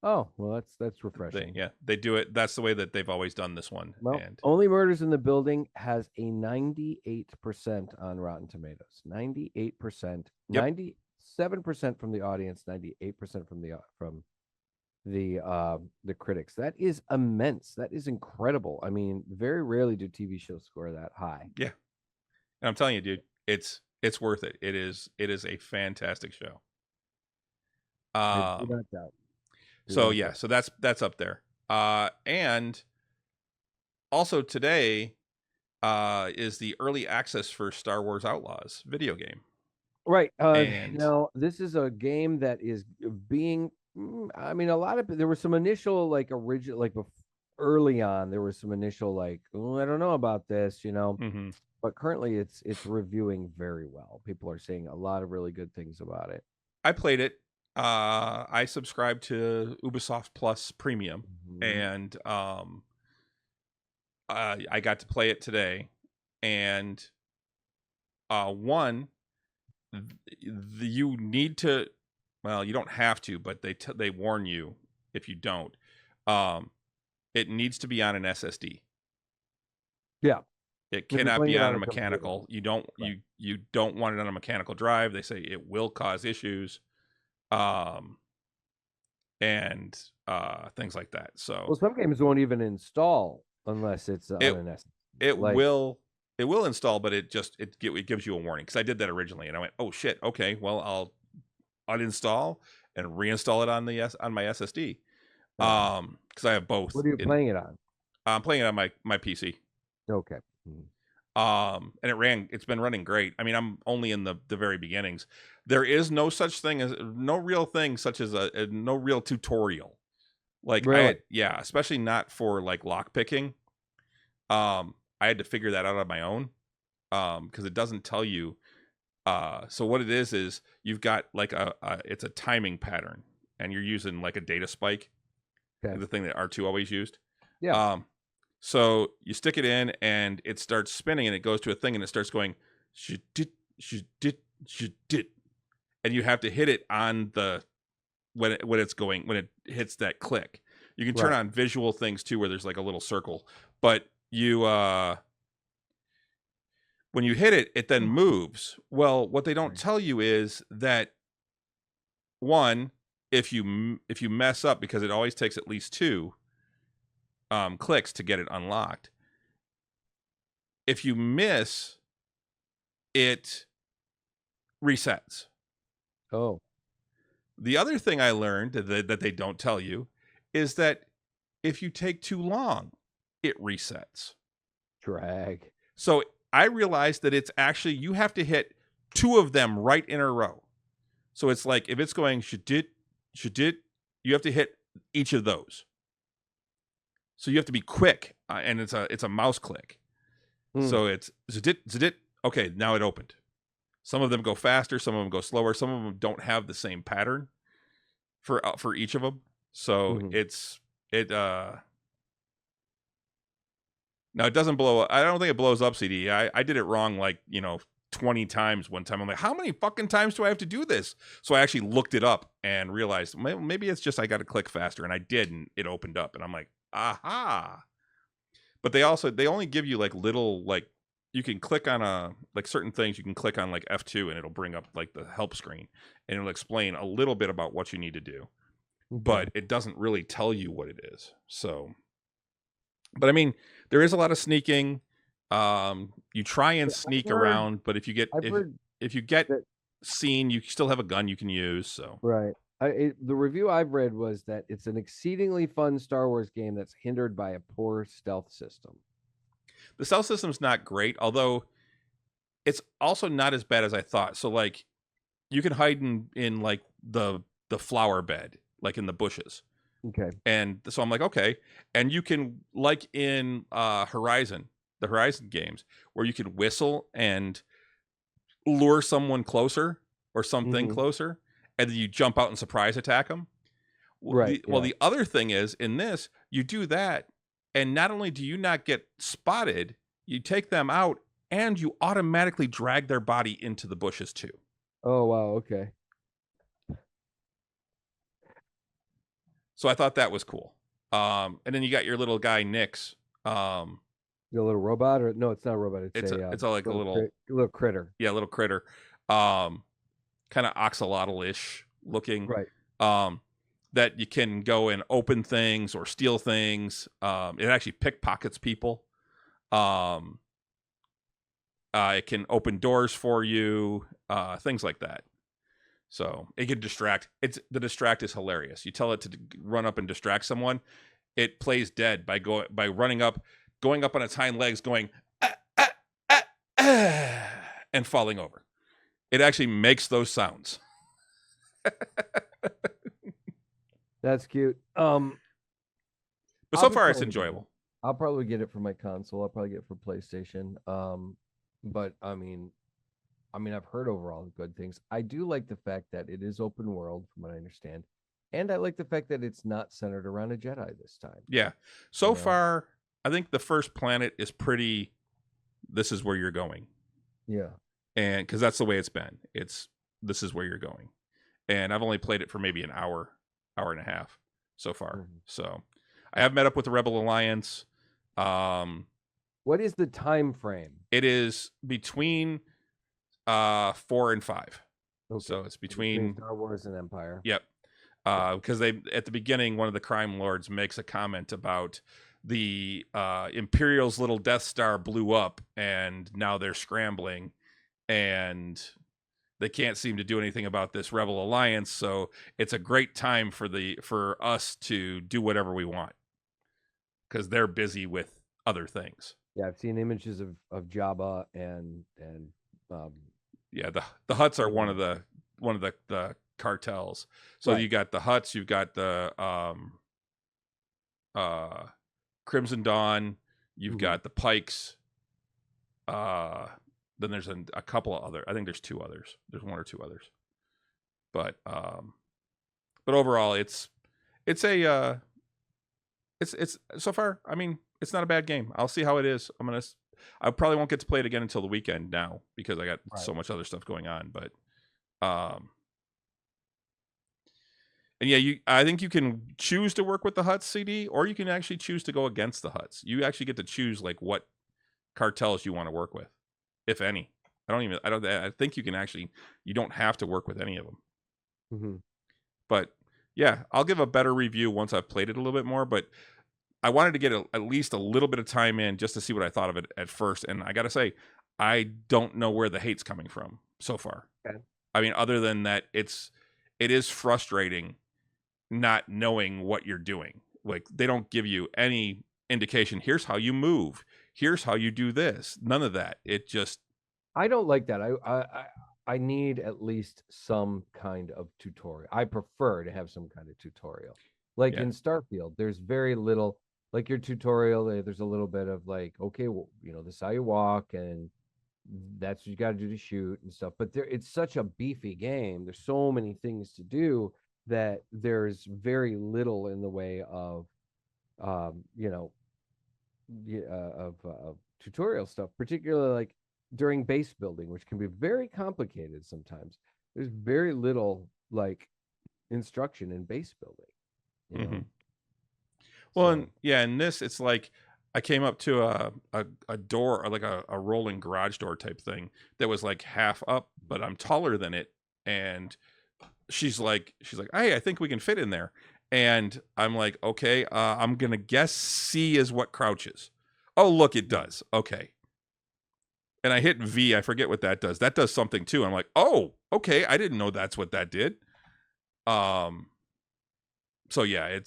Oh, well, that's refreshing. They do it. That's the way that they've always done this one. Well, Only Murders in the Building has a 98% on Rotten Tomatoes. 98%. Yep. 97% from the audience, 98% from the critics. That is immense. That is incredible. I mean, very rarely do TV shows score that high. Yeah. And I'm telling you, dude, it's worth it. It is a fantastic show. Without doubt. So yeah, so that's up there. And also today is the early access for Star Wars Outlaws video game. Right. Now this is a game that is being, I mean, there was some initial like original, like early on, there was some initial like, oh, I don't know about this, Mm-hmm. But currently it's reviewing very well. People are saying a lot of really good things about it. I played it. I subscribe to Ubisoft Plus Premium, and I got to play it today. And you need to, well, you don't have to, but they warn you if you don't. It needs to be on an SSD. Yeah. It cannot be on a mechanical. You don't want it on a mechanical drive. They say it will cause issues. And things like that. So some games won't even install unless it's on an SSD. It will install, but it gives you a warning, because I did that originally and I went, oh shit, okay, well, I'll uninstall and reinstall it on my SSD. Because I have both. What are you playing it on? I'm playing it on my PC. Okay. And it's been running great. I mean, I'm only in the very beginnings. There is no real thing such as no real tutorial. Like, really? Especially not for like lock picking. I had to figure that out on my own. Because it doesn't tell you. So what it is you've got like it's a timing pattern, and you're using like a data spike. Okay. The thing that R2 always used. Yeah. So you stick it in and it starts spinning, and it goes to a thing and it starts going, and you have to hit it on when it hits that click. You can turn on visual things too, where there's like a little circle, but you, when you hit it, it then moves. Well, what they don't tell you is that if you mess up, because it always takes at least 2 clicks to get it unlocked. If you miss, it resets. Oh, The other thing I learned that they don't tell you is that if you take too long, it resets. drag. So I realized that it's actually, you have to hit 2 of them right in a row. So it's like, if it's going shadit, you have to hit each of those. So you have to be quick, and it's a mouse click. So it's zadit. Okay, now it opened. Some of them go faster, some of them go slower, some of them don't have the same pattern for each of them. So now it doesn't blow. I don't think it blows up CD. I did it wrong, like 20 times one time. I'm like, how many fucking times do I have to do this? So I actually looked it up and realized maybe it's just I got to click faster, and I did, and it opened up, and I'm like, aha. But they only give you like little, like, you can click on certain things. You can click on like F2 and it'll bring up like the help screen, and it'll explain a little bit about what you need to do, but it doesn't really tell you what it is. So, but I mean, there is a lot of sneaking. You try and sneak around, but if you get seen, you still have a gun you can use. So right. The review I've read was that it's an exceedingly fun Star Wars game that's hindered by a poor stealth system. The stealth system's not great, although it's also not as bad as I thought. So like, you can hide in like the flower bed, like in the bushes. Okay. And so I'm like, okay. And you can, like in the Horizon games, where you can whistle and lure someone closer or something closer, and then you jump out and surprise attack them. Right. The other thing is, in this, you do that, and not only do you not get spotted, you take them out, and you automatically drag their body into the bushes too. Oh, wow. Okay. So I thought that was cool. And then you got your little guy, Nyx. The little robot, or no, it's not a robot. It's like a little critter. Yeah, little critter. Kind of axolotl-ish looking. Right. That you can go and open things or steal things. It actually pickpockets people. It can open doors for you, things like that. So it can distract. The distract is hilarious. You tell it to run up and distract someone, it plays dead by going up on its hind legs, going and falling over. It actually makes those sounds. That's cute. But so far it's enjoyable. I'll probably get it for my console. I'll probably get it for PlayStation. But I mean, I've heard overall good things. I do like the fact that it is open world, from what I understand, and I like the fact that it's not centered around a Jedi this time. Yeah. So far, I think the first planet is pretty. This is where you're going. Yeah. And because that's the way it's been. This is where you're going, and I've only played it for maybe an hour and a half so far. So I have met up with the Rebel Alliance. What is the time frame? It is between 4 and 5. Okay. So it's between Star Wars and Empire. Yep. Because they, at the beginning, one of the crime lords makes a comment about the Imperial's little Death Star blew up, and now they're scrambling, and they can't seem to do anything about this Rebel Alliance. So it's a great time for us to do whatever we want, because they're busy with other things. Yeah, I've seen images of Jabba and yeah, the Hutts are one of the cartels. So you got the Hutts, you've got the Crimson Dawn, you've got the Pikes. Then there's a couple of other. I think there's 2 others. There's 1 or 2 others. But overall, it's so far. I mean, it's not a bad game. I'll see how it is. I probably won't get to play it again until the weekend now, because I got so much other stuff going on. But and yeah, I think you can choose to work with the Hutts, CD, or you can actually choose to go against the Hutts. You actually get to choose like what cartels you want to work with, if any. I think you can actually. You don't have to work with any of them. But yeah, I'll give a better review once I've played it a little bit more. But I wanted to get at least a little bit of time in just to see what I thought of it at first. And I got to say, I don't know where the hate's coming from so far. Okay. I mean, other than that, it is frustrating not knowing what you're doing. Like, they don't give you any indication. Here's how you move. Here's how you do this. None of that. It just, I don't like that. I need at least some kind of tutorial. I prefer to have some kind of tutorial. Like Yeah. in Starfield, there's very little, like your tutorial, there's a little bit of like, okay, well, this is how you walk, and that's what you got to do to shoot and stuff. But it's such a beefy game. There's so many things to do that there's very little in the way of, you know, of tutorial stuff, particularly like during base building, which can be very complicated sometimes. There's very little like instruction in base building, you know. Mhm. Well, So, and yeah, in this, it's like I came up to a door, or like a rolling garage door type thing that was like half up, but I'm taller than it, and she's like, hey, I think we can fit in there, and I'm like, okay, I'm gonna guess C is what crouches. Oh, look, it does. Okay, and I hit V. I forget what that does. That does something too. I'm like, oh, okay, I didn't know that's what that did. So yeah,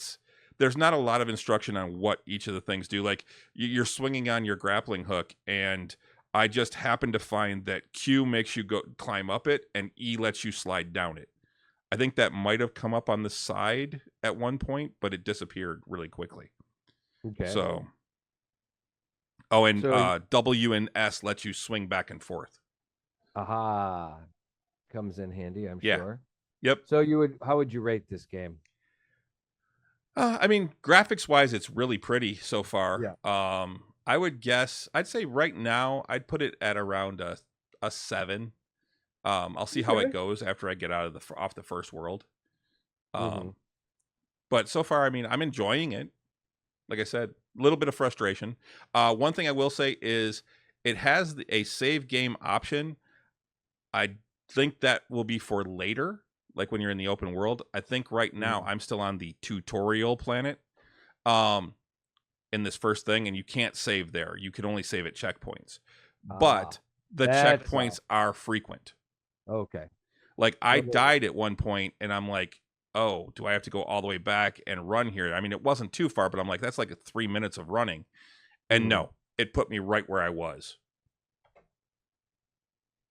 there's not a lot of instruction on what each of the things do. Like, you're swinging on your grappling hook, and I just happen to find that Q makes you go climb up it, and E lets you slide down it. I think that might have come up on the side at one point, but it disappeared really quickly. okay. So, and So, W and S let you swing back and forth. aha, comes in handy, I'm Yeah. sure. Yep. So how would you rate this game? I mean, graphics wise, it's really pretty so far. Yeah. I would guess, I'd say right now, I'd put it at around a 7. I'll see how it Okay. goes after I get out of off the first world. Mhm. But so far, I mean, I'm enjoying it. Like I said, a little bit of frustration. One thing I will say is it has a save game option. I think that will be for later, like when you're in the open world. I think right now I'm still on the tutorial planet in this first thing, and you can't save there. You can only save at checkpoints. But the that's checkpoints are frequent. Okay. Like, I Okay. died at one point, and I'm like, oh, do I have to go all the way back and run here? I mean, it wasn't too far, but I'm like, that's like 3 minutes of running. And Mhm. no, it put me right where I was.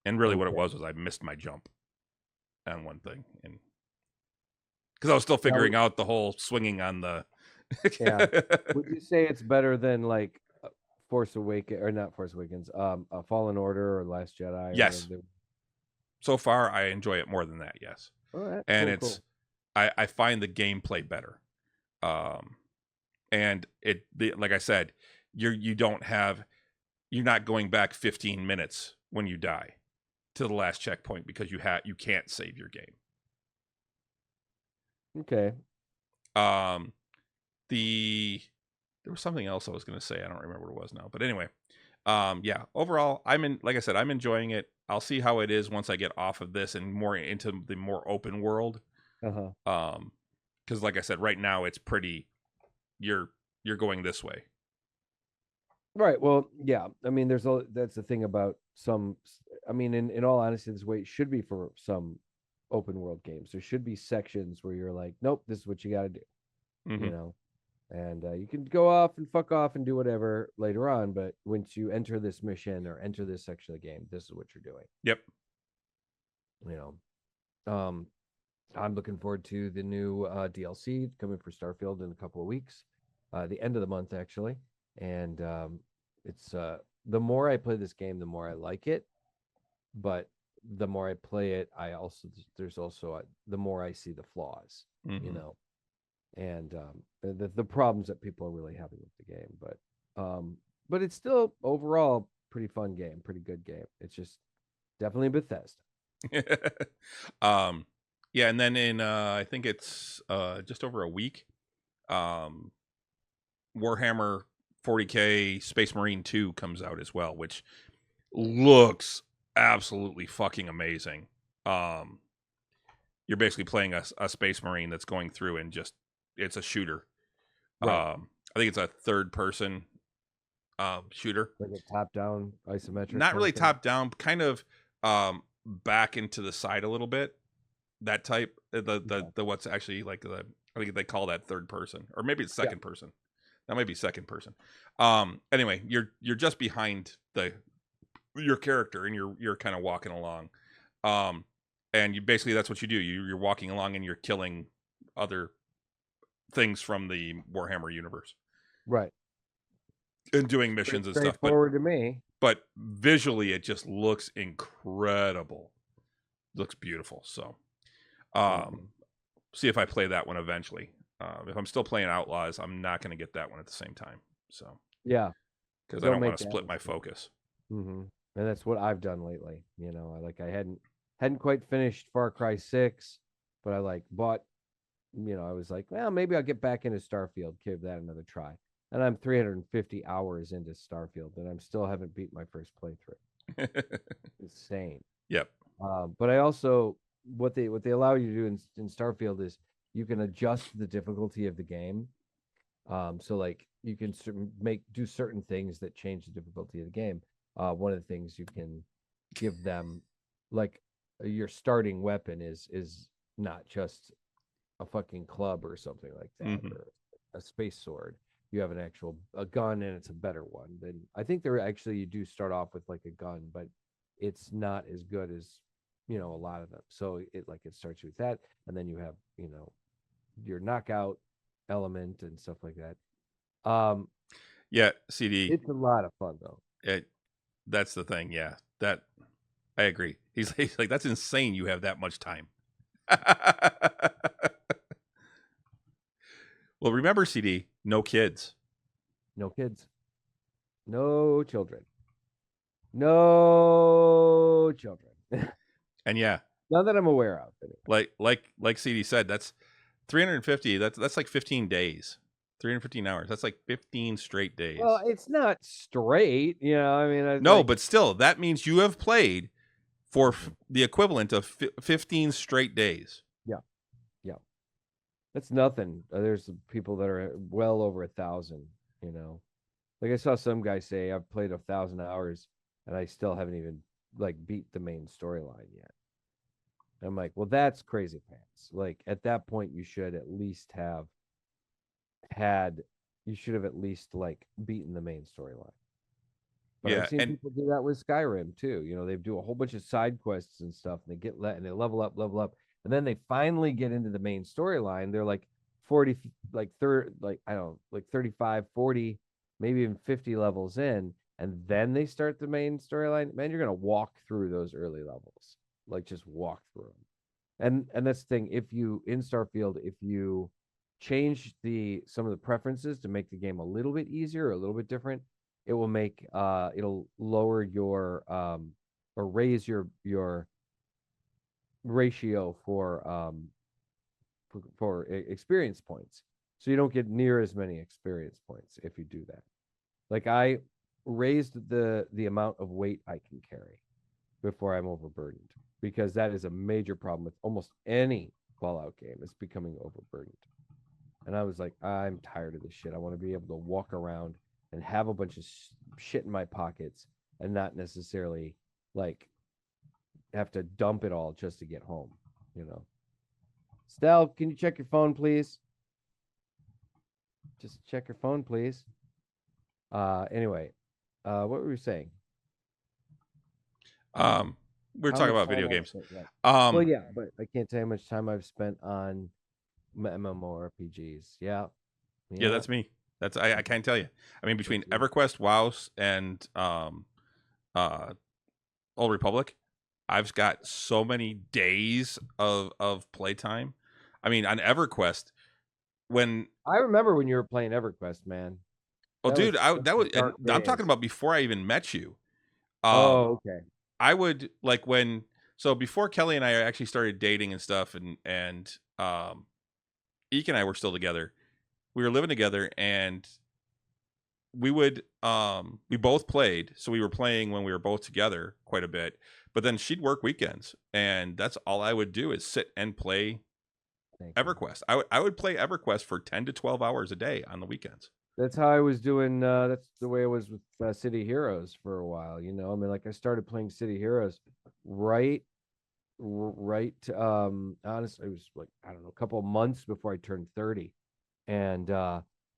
And really what it Okay. was I missed my jump on one thing. And because I was still Now, figuring out the whole swinging on the. yeah. Would you say it's better than like Force Awakens, or not Force Awakens, Fallen Order or Last Jedi? Or Yes. whatever So far, I enjoy it more than that, yes. All right. And Cool. I find the gameplay better. And like I said, you're not going back 15 minutes when you die to the last checkpoint because you can't save your game. Okay. There was something else I was going to say. I don't remember what it was now, but anyway, yeah, overall, like I said, I'm enjoying it. I'll see how it is once I get off of this and more into the more open world. Because like I said, right now it's pretty, you're going this way. Right. Well, yeah. I mean, that's the thing about some. I mean, in all honesty, this way it should be for some open world games. There should be sections where you're like, nope, this is what you got to do. Mm-hmm. And you can go off and fuck off and do whatever later on, but once you enter this mission or enter this section of the game, this is what you're doing. Yep. I'm looking forward to the new DLC coming for Starfield in a couple of weeks, the end of the month actually. And it's the more I play this game, the more I like it. But the more I play it, there's also the more I see the flaws, Mm-hmm. And the problems that people are really having with the game. But it's still overall pretty fun game, pretty good game. It's just definitely Bethesda. Yeah, and then in I think it's just over a week, Warhammer 40K Space Marine 2 comes out as well, which looks absolutely fucking amazing. You're basically playing a Space Marine that's going through and it's a shooter. Right. I think it's a third person shooter. Like a top down isometric. Not really top down, kind of back into the side a little bit. That type, the what's actually like the, I think they call that third person, or maybe it's second person. That might be second person. Anyway, you're just behind your character, and you're kind of walking along. And you basically, that's what you do. You're walking along and you're killing other things from the Warhammer universe, Right. and doing missions and stuff. Straightforward to me. But visually, it just looks incredible. Looks beautiful. So, see if I play that one eventually. If I'm still playing Outlaws, I'm not going to get that one at the same time. So yeah, because I don't want to split my focus. Mm-hmm. And that's what I've done lately. You know, I hadn't quite finished Far Cry 6, but I like bought. You know, I was like, well, maybe I'll get back into Starfield, give that another try. And I'm 350 hours into Starfield, and I'm still haven't beat my first playthrough. Insane. Yep. But I also what they allow you to do in Starfield is you can adjust the difficulty of the game. So like you can do certain things that change the difficulty of the game. One of the things you can give them, like your starting weapon is not just a fucking club or something like that, or a space sword. You have a gun, and it's a better one. Then I think you do start off with like a gun, but it's not as good as, you know, a lot of them. So it starts with that, and then you have, you know, your knockout element and stuff like that. Yeah, CD. It's a lot of fun though. That's the thing. Yeah, that I agree. He's like, that's insane. You have that much time. Well, remember, CD, no kids. No kids. No children. No children. And yeah. None that I'm aware of. Anyway. Like CD said, that's 350. That's like 15 days. 315 hours. That's like 15 straight days. Well, it's not straight, you know. I mean, no, but still, that means you have played for the equivalent of 15 straight days. Yeah. That's nothing. There's people that are well over 1,000, you know. Like I saw some guy say, I've played 1,000 hours and I still haven't even like beat the main storyline yet. I'm like, well, that's crazy pants. Like at that point, you should at least have at least like beaten the main storyline. But I've seen people do that with Skyrim too. You know, they do a whole bunch of side quests and stuff, and they level up, and then they finally get into the main storyline. They're like 40, like 35, 40, maybe even 50 levels in, and then they start the main storyline. Man, you're gonna walk through those early levels, like just walk through them. And that's the thing. If you in Starfield, if you change some of the preferences to make the game a little bit easier, or a little bit different, it will make it'll lower your or raise your ratio for experience points, so you don't get near as many experience points if you do that. Like I raised the amount of weight I can carry before I'm overburdened, because that is a major problem with almost any Fallout game. It's becoming overburdened. And I was like, I'm tired of this shit. I want to be able to walk around and have a bunch of shit in my pockets and not necessarily like have to dump it all just to get home, you know. Stell, can you check your phone, please? Just check your phone, please. Anyway, what were we saying? We're talking about video games. Well, yeah, but I can't tell you how much time I've spent on MMORPGs. Yeah, that's me. I can't tell you. I mean, between EverQuest, WoW, and Old Republic, I've got so many days of playtime. I mean, on EverQuest, when I remember when you were playing EverQuest, man. Oh, dude, I'm talking about before I even met you. Okay. I would like before Kelly and I actually started dating and stuff, and Eke and I were still together. We were living together, and we would we both played, so we were playing when we were both together quite a bit. But then she'd work weekends, and that's all I would do is sit and play EverQuest. I would play EverQuest for 10 to 12 hours a day on the weekends. That's how I was doing. That's the way it was with City Heroes for a while. You know, I mean, like I started playing City Heroes right right. Honestly, it was like, I don't know, a couple of months before I turned 30, and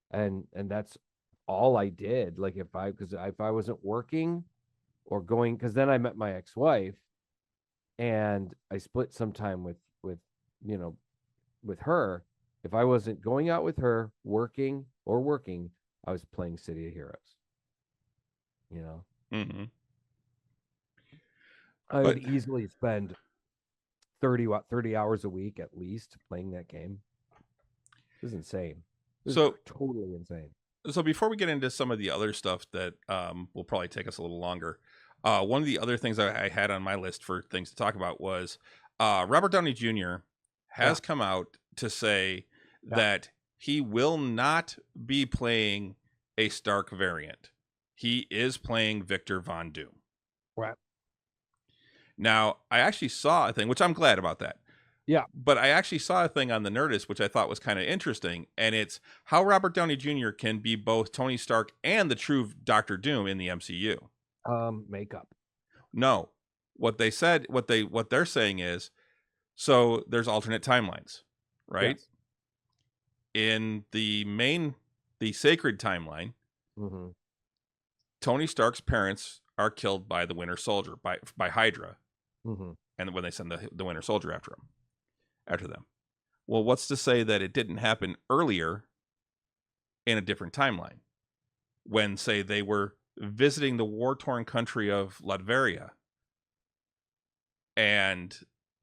that's all I did. Like because if I wasn't working or going, because then I met my ex-wife, and I split some time with you know with her. If I wasn't going out with her, working, I was playing City of Heroes. You know, Mm-hmm. I would But easily spend 30 hours a week at least playing that game. This is insane. This is so totally insane. so before we get into some of the other stuff that will probably take us a little longer, one of the other things I had on my list for things to talk about was Robert Downey Jr. Yeah, has come out to say yeah. that he will not be playing a Stark variant. He is playing Victor Von Doom. Right. Now, I actually saw a thing, which I'm glad about that. Yeah. But I actually saw a thing on the Nerdist, which I thought was kind of interesting, and it's how Robert Downey Jr. can be both Tony Stark and the true Doctor Doom in the MCU. Makeup. No, what they're saying is, so there's alternate timelines, right? Yes. In the sacred timeline, Mm-hmm. Tony Stark's parents are killed by the Winter Soldier, by Hydra, Mm-hmm. and when they send the Winter Soldier after them. Well, what's to say that it didn't happen earlier in a different timeline when, say, they were visiting the war-torn country of Latveria and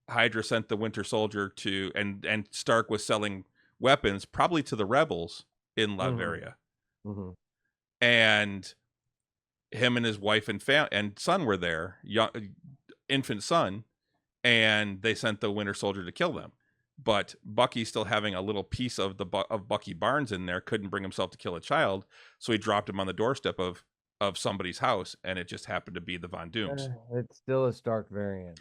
Hydra sent the Winter Soldier to, and Stark was selling weapons probably to the rebels in Mm-hmm. Latveria, Mm-hmm. and him and his wife and son were there, young infant son, and they sent the Winter Soldier to kill them. But Bucky, still having a little piece of of Bucky Barnes in there, couldn't bring himself to kill a child, so he dropped him on the doorstep of somebody's house, and it just happened to be the Von Dooms. It's still a Stark variant.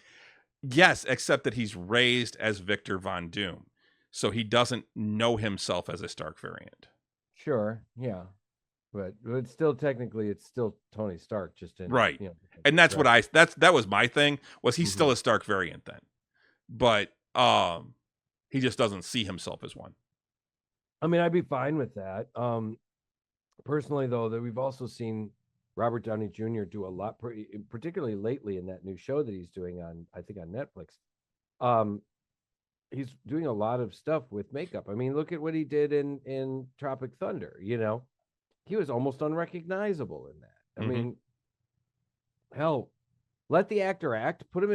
Yes, except that he's raised as Victor Von Doom, so he doesn't know himself as a Stark variant. Sure. Yeah. But still, technically, it's still Tony Stark, just in, Right. And that's right. what that was my thing, was he's Mm-hmm. still a Stark variant then. But he just doesn't see himself as one. I mean, I'd be fine with that. Personally, though, that we've also seen Robert Downey Jr. do a lot, particularly lately in that new show that he's doing on, I think, on Netflix. Um, he's doing a lot of stuff with makeup. I mean, look at what he did in Tropic Thunder. He was almost unrecognizable in that. I mean, hell, let the actor act. Put him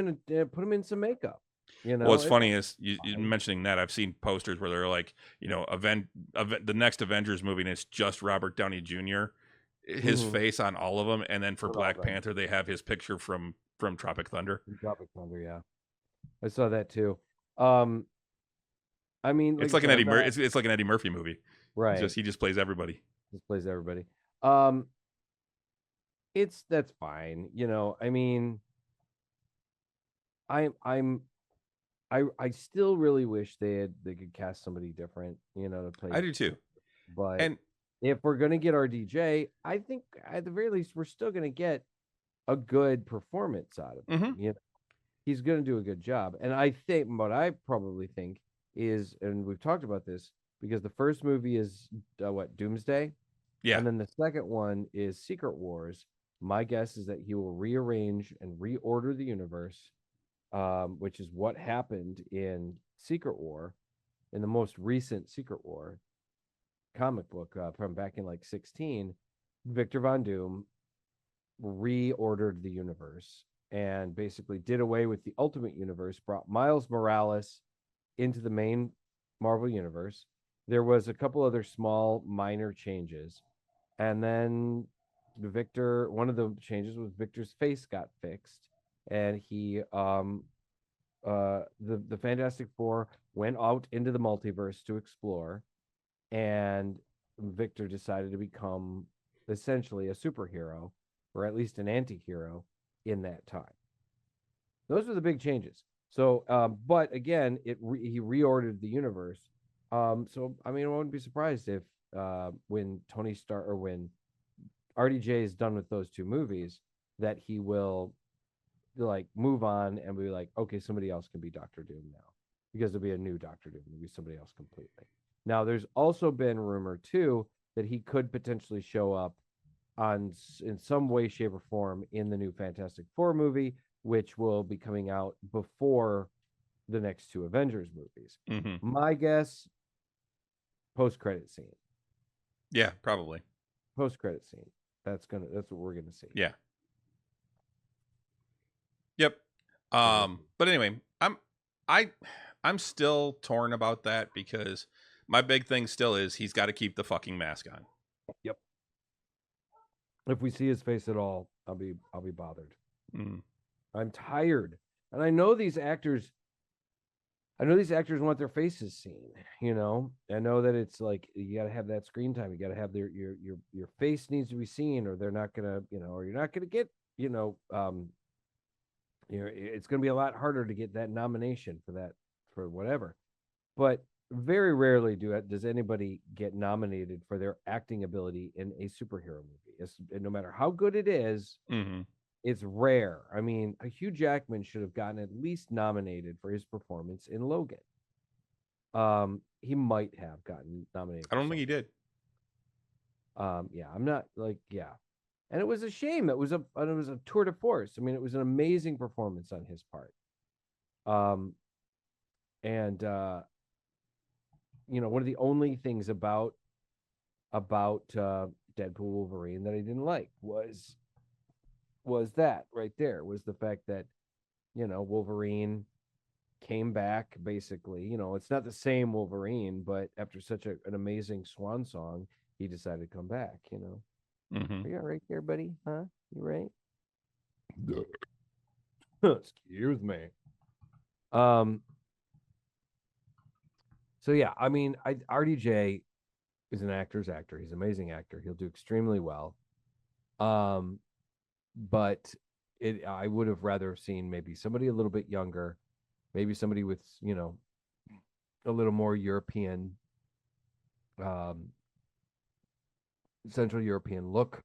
in some makeup. What's It's funny is you mentioning that, I've seen posters where they're like, the next Avengers movie, and it's just Robert Downey Jr., his face on all of them, and then for Black Panther they have his picture from Tropic Thunder. Tropic Thunder, yeah, I saw that too. I mean, It's like like an I said, it's like an Eddie Murphy movie. right? He just plays everybody. Just plays everybody. That's fine. I mean, I'm I still really wish they could cast somebody different, to play. I do too. But And if we're gonna get RDJ, I think at the very least we're still gonna get a good performance out of him. He's gonna do a good job. And I think what I probably think is, and we've talked about this, because the first movie is Doomsday, yeah, and then the second one is Secret Wars. My guess is that he will rearrange and reorder the universe, which is what happened in Secret War, in the most recent Secret War comic book from back in like 16. Victor Von Doom reordered the universe and basically did away with the Ultimate Universe, brought Miles Morales into the main Marvel Universe. There was a couple other small minor changes, and then one of the changes was Victor's face got fixed, and the Fantastic Four went out into the multiverse to explore, and Victor decided to become essentially a superhero, or at least an anti-hero, in that time. Those were the big changes. So, but again, he reordered the universe. So I mean, I wouldn't be surprised if when Tony Stark, or when RDJ is done with those two movies, that he will like move on and be like, okay, somebody else can be Doctor Doom now, because there'll be a new Doctor Doom. There'll be somebody else completely. Now, there's also been rumor too that he could potentially show up in some way, shape, or form in the new Fantastic Four movie, which will be coming out before the next two Avengers movies. Mm-hmm. My guess, post-credit scene. Yeah, probably. Post-credit scene. That's what we're gonna see. Yeah. Yep. But anyway, I'm still torn about that, because my big thing still is he's got to keep the fucking mask on. Yep. If we see his face at all, I'll be bothered. Mm. I'm tired, and I know these actors. I know these actors want their faces seen. You know, I know that it's like you got to have that screen time. You got to have your face needs to be seen, or they're not gonna, or you're not gonna get, it's gonna be a lot harder to get that nomination for whatever. But very rarely does anybody get nominated for their acting ability in a superhero movie. No matter how good it is, Mm-hmm. it's rare. I mean, Hugh Jackman should have gotten at least nominated for his performance in Logan. He might have gotten nominated. I don't think he did. Yeah, I'm not and it was a shame. It was a tour de force. I mean, it was an amazing performance on his part. And one of the only things about Deadpool Wolverine that I didn't like was that right there, was the fact that Wolverine came back, basically. It's not the same Wolverine, but after such an amazing swan song, he decided to come back. Mm-hmm. Are you all right there, buddy? Huh? You right? Excuse me. So yeah, I mean, RDJ is an actor's actor. He's an amazing actor. He'll do extremely well. But I would have rather seen maybe somebody a little bit younger, maybe somebody with a little more European, Central European look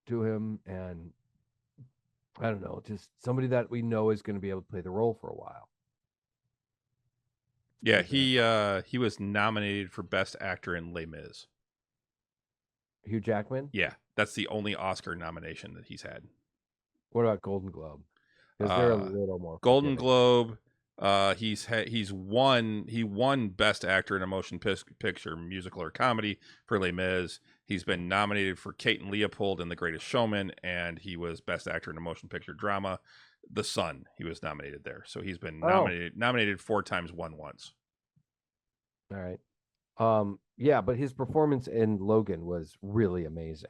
to him, and I don't know, just somebody that we know is going to be able to play the role for a while. Yeah, he was nominated for Best Actor in Les Mis. Hugh Jackman? Yeah, that's the only Oscar nomination that he's had. What about Golden Globe? Because they're a little more Golden forgiving. Globe. He won Best Actor in a Motion Picture, Musical, or Comedy for Les Mis. He's been nominated for Kate and Leopold in The Greatest Showman, and he was Best Actor in a Motion Picture Drama, The Sun. He was nominated there, so he's been nominated 4 times, won once. All right. Yeah, but his performance in Logan was really amazing,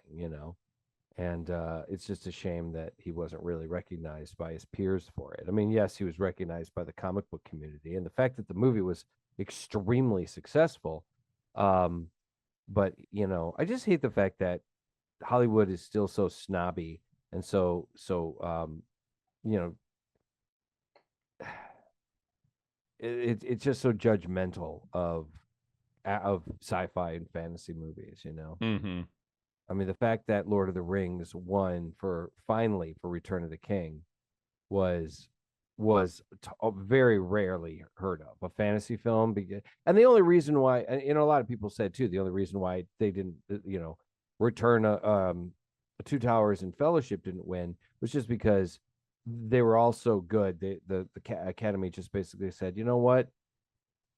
and it's just a shame that he wasn't really recognized by his peers for it. I mean, yes, he was recognized by the comic book community, and the fact that the movie was extremely successful. But I just hate the fact that Hollywood is still so snobby and it's just so judgmental of sci-fi and fantasy movies. Mm-hmm. I mean, the fact that Lord of the Rings won finally for Return of the King was very rarely heard of, a fantasy film. And the only reason why, a lot of people said too, the only reason why they didn't, Return Two Towers and Fellowship didn't win was just because they were all so good. The Academy just basically said, you know what,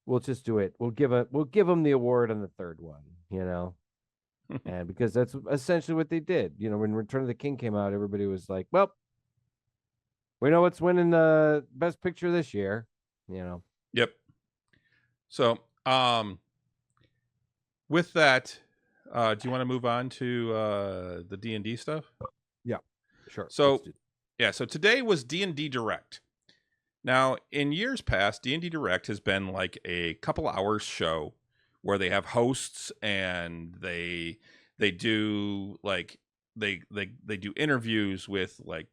we'll just do it. We'll give them the award on the third one, and because that's essentially what they did. When Return of the King came out, everybody was like, well, we know what's winning the Best Picture this year, Yep. So, with that, do you want to move on to the D&D stuff? Yeah, sure. So, so today was D&D Direct. Now, in years past, D&D Direct has been like a couple hours show where they have hosts and they do like they do interviews with like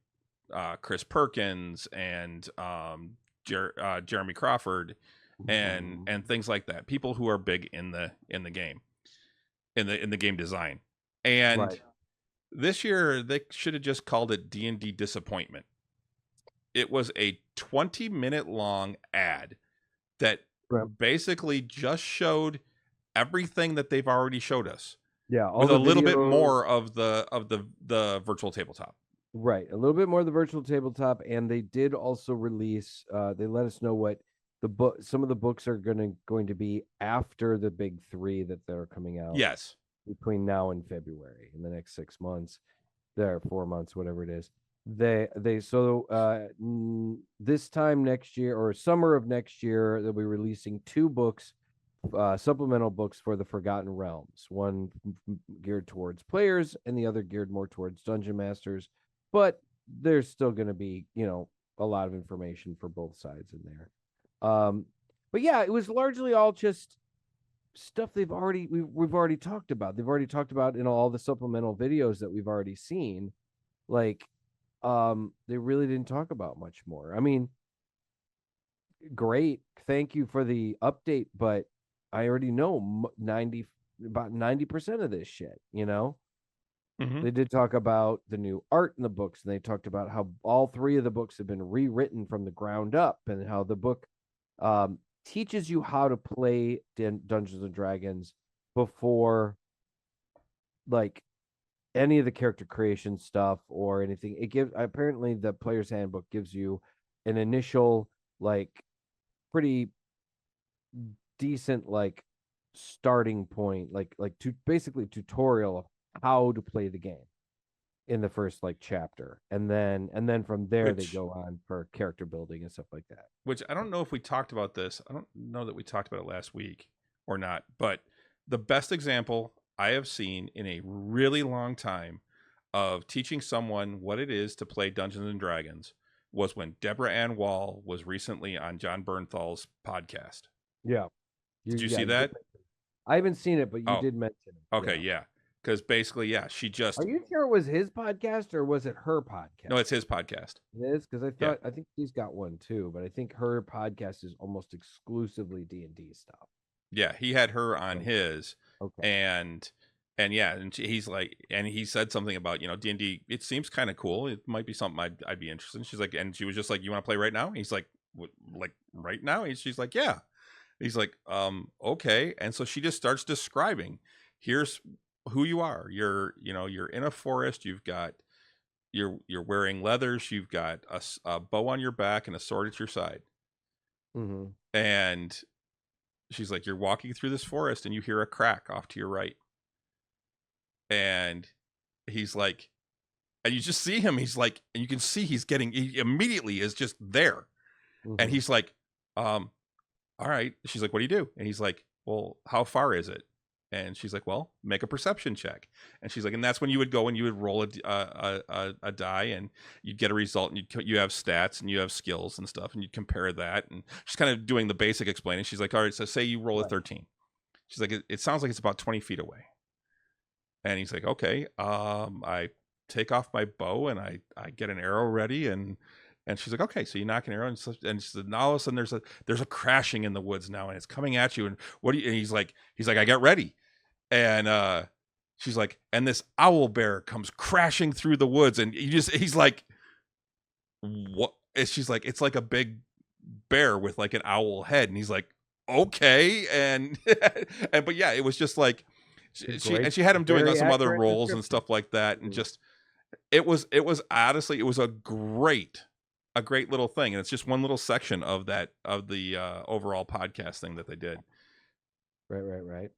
Chris Perkins and Jeremy Crawford and things like that. People who are big in the game, in the game design. And this year they should have just called it D&D Disappointment. it was a 20-minute long ad that Right. basically just showed everything that they've already showed us, Yeah, all with the a little bit videos. more of the virtual tabletop. Right, a little bit more of the virtual tabletop, and they did also release. They let us know what the book. Some of the books are going to be after the big three that they're coming out. Yes. Between now and February, in the next 6 months, there 4 months, whatever it is. This time next year or summer of next year, they'll be releasing 2 books, supplemental books for the Forgotten Realms. One geared towards players, and the other geared more towards dungeon masters. But there's still going to be, a lot of information for both sides in there. But yeah, it was largely all just stuff we've already talked about. They've already talked about in all the supplemental videos that we've already seen. Like, they really didn't talk about much more. I mean, great, thank you for the update, but I already know about 90% of this shit. Mhm. They did talk about the new art in the books, and they talked about how all 3 of the books have been rewritten from the ground up, and how the book teaches you how to play Dungeons and Dragons before, like, any of the character creation stuff or anything. It gives, apparently the player's handbook gives you an initial, like, pretty decent, like, starting point, to basically tutorial of how to play the game in the first, like, chapter, and then from there they Which go on for character building and stuff like that. which I don't know if we talked about this. I don't know that we talked about it last week or not, but the best example I have seen in a really long time of teaching someone what it is to play Dungeons and Dragons was when Deborah Ann Wall was recently on John Bernthal's podcast. Yeah. Did you Yeah, see that? I haven't seen it, but you Oh, did mention it. okay, yeah. Because basically, yeah, she just Are you sure it was his podcast or was it her podcast? no, it's his podcast. It is, because Yeah. I think she's got one too, but I think her podcast is almost exclusively D&D stuff. Yeah, he had her on his, Okay. and yeah, and he's like, and he said something about D&D. It seems kind of cool. It might be something I'd be interested in. She's like, and she was just like, you want to play right now? He's like, what, like right now? And she's like, yeah. He's like, okay. And so she just starts describing. Here's who you are. You're in a forest. You've got you're wearing leathers. You've got a bow on your back and a sword at your side. Mm-hmm. And she's like, you're walking through this forest and you hear a crack off to your right. And he's like, and you just see him. He's like, and you can see he immediately is just there. Mm-hmm. And he's like, all right. She's like, what do you do? And he's like, well, how far is it? And she's like, well, make a perception check. And she's like, and that's when you would go and you would roll a die and you'd get a result, and you have stats and you have skills and stuff, and you'd compare that. And she's kind of doing the basic explaining. She's like, all right, so say you roll a 13. She's like, it sounds like it's about 20 feet away. And he's like, okay. I take off my bow and I get an arrow ready, and she's like, okay, so you knock an arrow, and she said, now all of a sudden there's a crashing in the woods now, and it's coming at you. And what do you? And he's like, I got ready, and she's like, and this owl bear comes crashing through the woods, and he's like, what? And she's like, it's like a big bear with like an owl head, and he's like, okay, and but yeah, it was just like she had him doing some other roles and stuff like that, and just it was honestly, it was a great little thing, and it's just one little section of the overall podcast thing that they did. Right.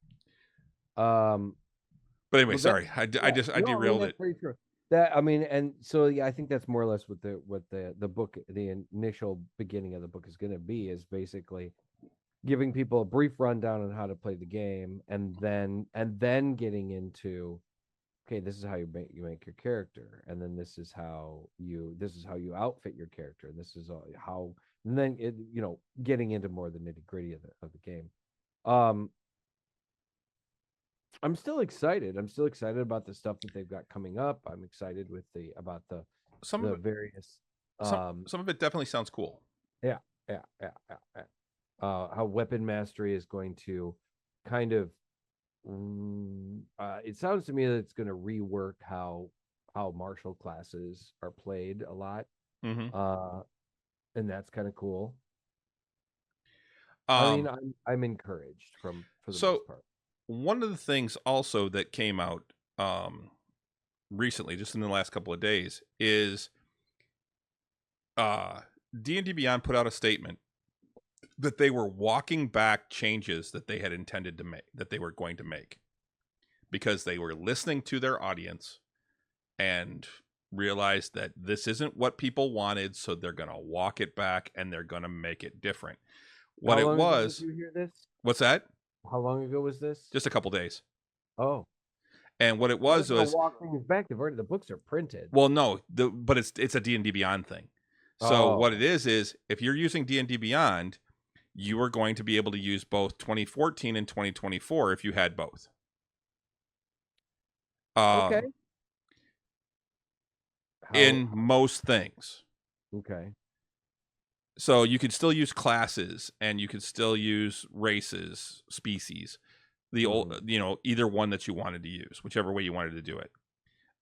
But anyway, sorry, I derailed it. Pretty true. That, I mean, and so yeah, I think that's more or less what the book, the initial beginning of the book is going to be, is basically giving people a brief rundown on how to play the game, and then getting into, okay, this is how you make your character, and then this is how you outfit your character, and this is how, and then getting into more of the nitty-gritty of the game. I'm still excited. About the stuff that they've got coming up. I'm excited about the various. Some of it definitely sounds cool. Yeah. How weapon mastery is going to kind of. It sounds to me that it's going to rework how martial classes are played a lot. Mm-hmm. And that's kind of cool. Um, I mean, I'm encouraged for the so most part. one of the things also that came out recently, just in the last couple of days, is D&D Beyond put out a statement that they were walking back changes that they had intended to make, that they were going to make, because they were listening to their audience and realized that this isn't what people wanted, so they're going to walk it back and they're going to make it different. What How it long ago was, did you hear this? what's that? How long ago was this? Just a couple days. Oh, And what it well, was they're gonna walk things back. They've already, the books are printed. well, no, but it's a D&D Beyond thing. So what Oh. it is if you're using D&D Beyond, you are going to be able to use both 2014 and 2024 if you had both. Okay. In most things. Okay. So you could still use classes and you could still use races, species, the old, either one that you wanted to use, whichever way you wanted to do it.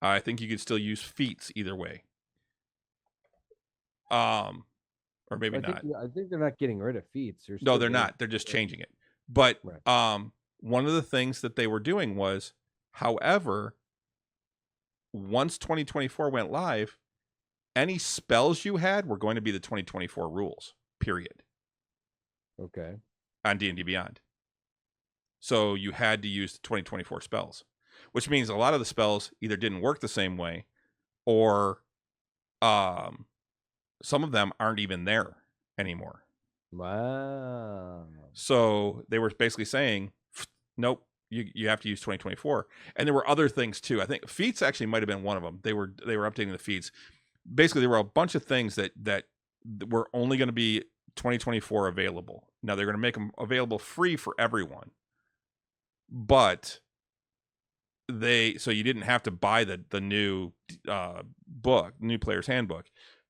I think you could still use feats either way. Or maybe not. I think they're not getting rid of feats. No, they're not. They're just changing it. But right. One of the things that they were doing was, however, once 2024 went live, any spells you had were going to be the 2024 rules, period. Okay. On D&D Beyond. So you had to use the 2024 spells, which means a lot of the spells either didn't work the same way, or some of them aren't even there anymore. Wow. So they were basically saying, nope, you have to use 2024. And there were other things too. I think feats actually might have been one of them. They were updating the feats. Basically, there were a bunch of things that were only going to be 2024 available. Now they're going to make them available free for everyone, but so you didn't have to buy the new book, new player's handbook.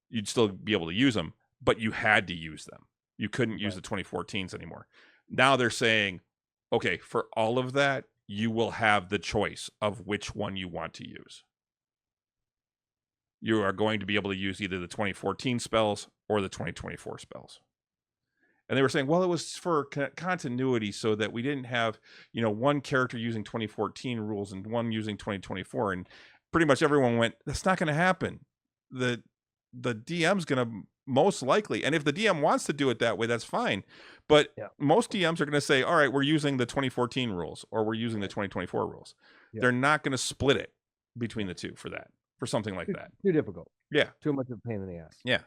You'd still be able to use them, but you had to use them. You couldn't use the 2014s anymore. Now they're saying, okay, for all of that, you will have the choice of which one you want to use. You are going to be able to use either the 2014 spells or the 2024 spells. And they were saying, well, it was for continuity so that we didn't have, one character using 2014 rules and one using 2024. And pretty much everyone went, that's not going to happen. The DM's going to most likely, and if the DM wants to do it that way, that's fine. But most DMs are going to say, all right, we're using the 2014 rules or we're using the 2024 rules. Yeah. They're not going to split it between the two for something like that. Too difficult. Yeah. Too much of a pain in the ass. Yeah.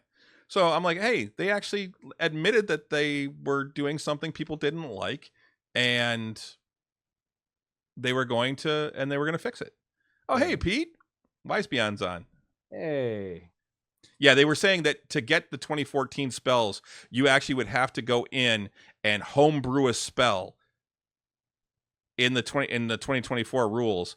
So I'm like, hey, they actually admitted that they were doing something people didn't like, and they were going to fix it. Oh, hey, Pete, Wise Beyond's on. Hey. Yeah, they were saying that to get the 2014 spells, you actually would have to go in and homebrew a spell in the 2024 rules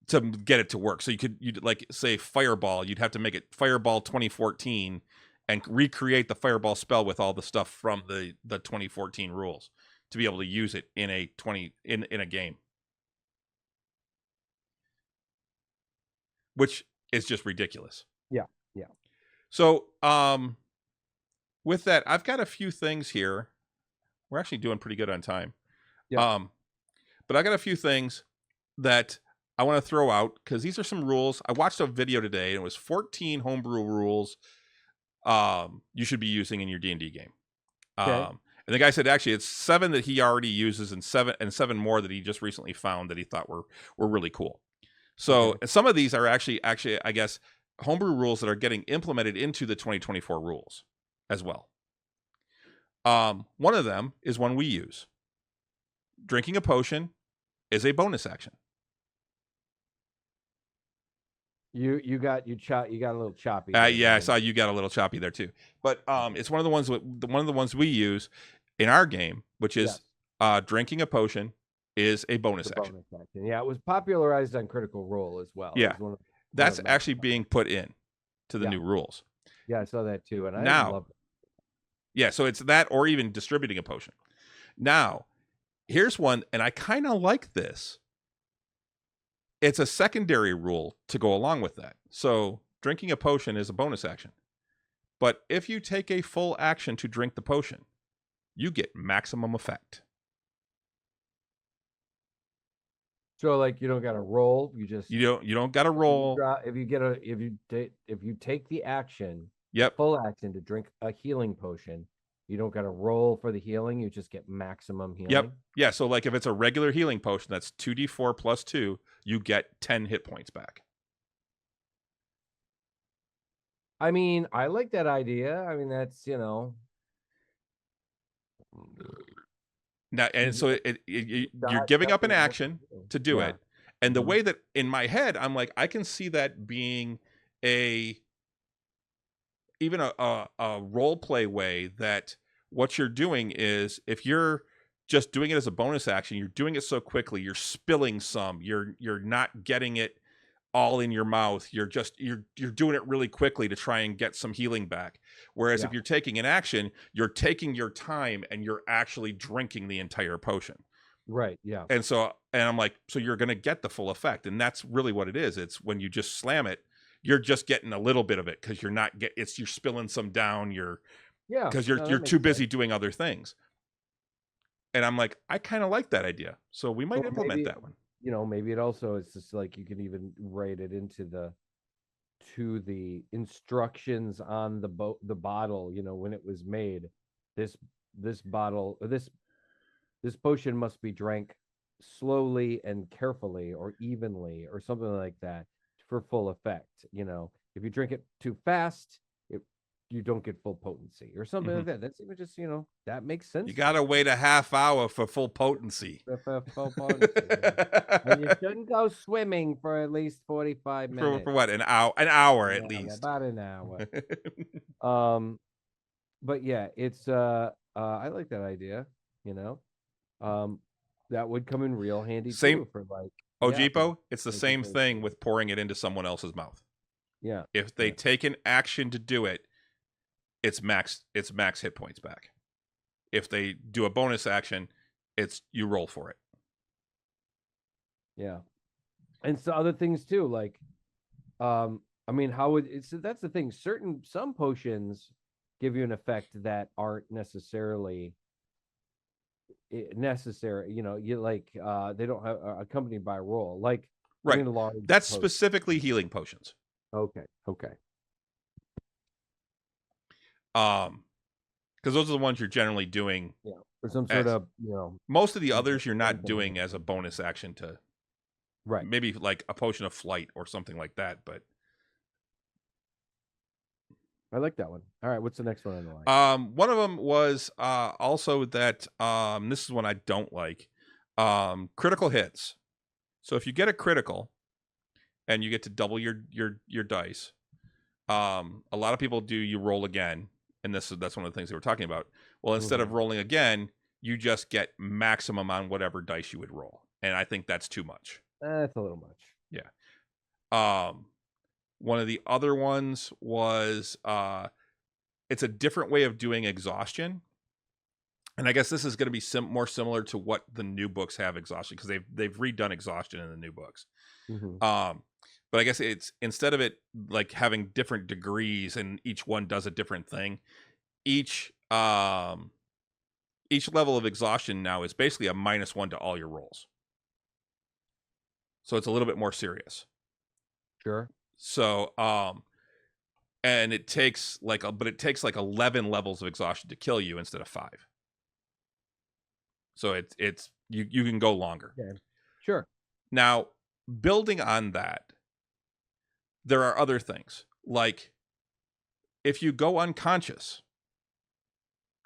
to get it to work. So you'd like say Fireball, you'd have to make it Fireball 2014 and recreate the Fireball spell with all the stuff from the 2014 rules to be able to use it in a game. Which is just ridiculous. Yeah. So, with that, I've got a few things here. We're actually doing pretty good on time. Yeah. But I got a few things that I want to throw out because these are some rules. I watched a video today and it was 14 homebrew rules you should be using in your D&D game. Okay. And the guy said actually it's 7 that he already uses and 7 more that he just recently found that he thought were really cool. So some of these are actually I guess homebrew rules that are getting implemented into the 2024 rules as well. One of them is one we use. Drinking a potion is a bonus action. You got a little choppy. Yeah, I saw you got a little choppy there too. But it's one of the ones we use in our game, which is drinking a potion is a bonus action. Yeah, it was popularized on Critical Role as well. Yeah. That's actually being put in to the new rules. Yeah, I saw that too. And I love it. Yeah, so it's that or even distributing a potion. Now, here's one, and I kind of like this. It's a secondary rule to go along with that. So drinking a potion is a bonus action. But if you take a full action to drink the potion, you get maximum effect. So like you don't got to roll. You just You don't got to roll. if you take the action, Yep. full action to drink a healing potion, you don't got to roll for the healing. You just get maximum healing. Yep. Yeah. So like if it's a regular healing potion, that's 2d4 plus 2, you get 10 hit points back. I mean, I like that idea. I mean, that's, Now, and so you're giving up an action to do it. And the way that in my head, I'm like, I can see that being even a role play way that what you're doing is if you're just doing it as a bonus action, you're doing it so quickly, you're spilling some, you're not getting it all in your mouth. You're doing it really quickly to try and get some healing back. Whereas if you're taking an action, you're taking your time and you're actually drinking the entire potion. Right. Yeah. And I'm like, so you're going to get the full effect. And that's really what it is. It's when you just slam it, you're just getting a little bit of it because you're spilling some down. Because you're too busy doing other things. And I'm like, I kind of like that idea. So we might implement that one. Maybe it also is just like you can even write it into the instructions on the bottle, when it was made. This bottle, this potion must be drank slowly and carefully or evenly or something like that for full effect. If you drink it too fast, you don't get full potency or something like that. That's even just, that makes sense. You got to wait a half hour for full potency. For full potency. And you shouldn't go swimming for at least 45 minutes. For what? An hour at least. About an hour. But yeah, it's I like that idea, that would come in real handy too for like Ojipo, it's the same thing with pouring it into someone else's mouth. Yeah. If they take an action to do it, it's max hit points back. If they do a bonus action, you roll for it. Yeah. And so other things too, like I mean, that's the thing. Some potions give you an effect that aren't necessarily necessary. You like they don't have accompanied by a roll. Like right. That's specifically healing potions. Okay. Because those are the ones you're generally doing. Yeah. Or some sort of, most of the others you're not doing as a bonus action to. Right. Maybe like a potion of flight or something like that, but. I like that one. All right, what's the next one on the line? One of them was also that this is one I don't like. Critical hits. So if you get a critical and you get to double your dice, a lot of people do you roll again, and that's one of the things they were talking about. Well, instead of rolling again, you just get maximum on whatever dice you would roll. And I think that's too much. That's a little much. Yeah. One of the other ones was it's a different way of doing exhaustion. And I guess this is going to be more similar to what the new books have exhaustion, because they've redone exhaustion in the new books. But I guess it's instead of it like having different degrees and each one does a different thing, each level of exhaustion now is basically a -1 to all your rolls. So it's a little bit more serious. Sure. So and it takes like 11 levels of exhaustion to kill you instead of 5. So it's you can go longer. Okay. Sure. Now, building on that, there are other things. Like if you go unconscious,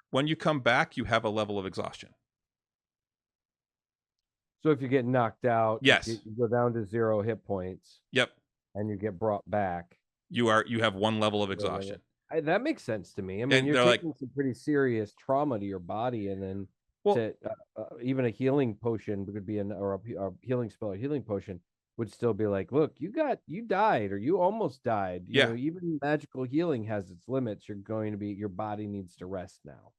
when you come back, you have a level of exhaustion. So if you get knocked out, yes, you go down to 0 hit points. Yep. And you get brought back. You have 1 level of exhaustion. That makes sense to me. I mean, you're taking some pretty serious trauma to your body, and then even a healing potion could be a healing spell, a healing potion would still be like, look, you died or you almost died. You know, even magical healing has its limits. Your body needs to rest now.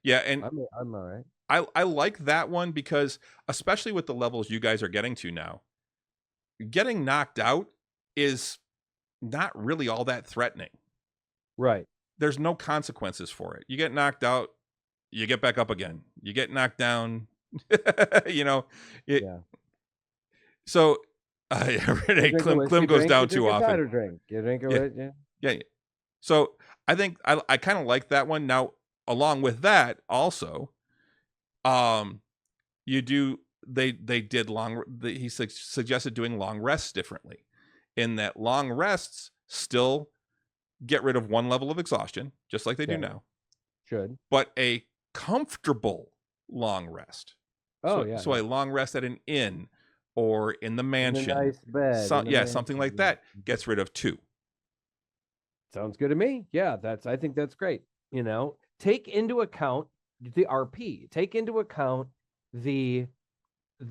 Yeah, and I'm all right. I like that one because especially with the levels you guys are getting to now, getting knocked out is not really all that threatening. Right. There's no consequences for it. You get knocked out, you get back up again. You get knocked down, you know. Yeah. So Renee, Clem goes down too often. Cider drink. You drink a Yeah. Yeah. So I think I kind of like that one. Now, along with that, also, you do they did he suggested doing long rests differently, in that long rests still get rid of one level of exhaustion, just like they do now. Should. But a comfortable long rest. So a long rest at an inn or in the mansion, in a nice bed, something like that gets rid of 2. Sounds good to me. Yeah, I think that's great. You know, take into account the RP. Take into account the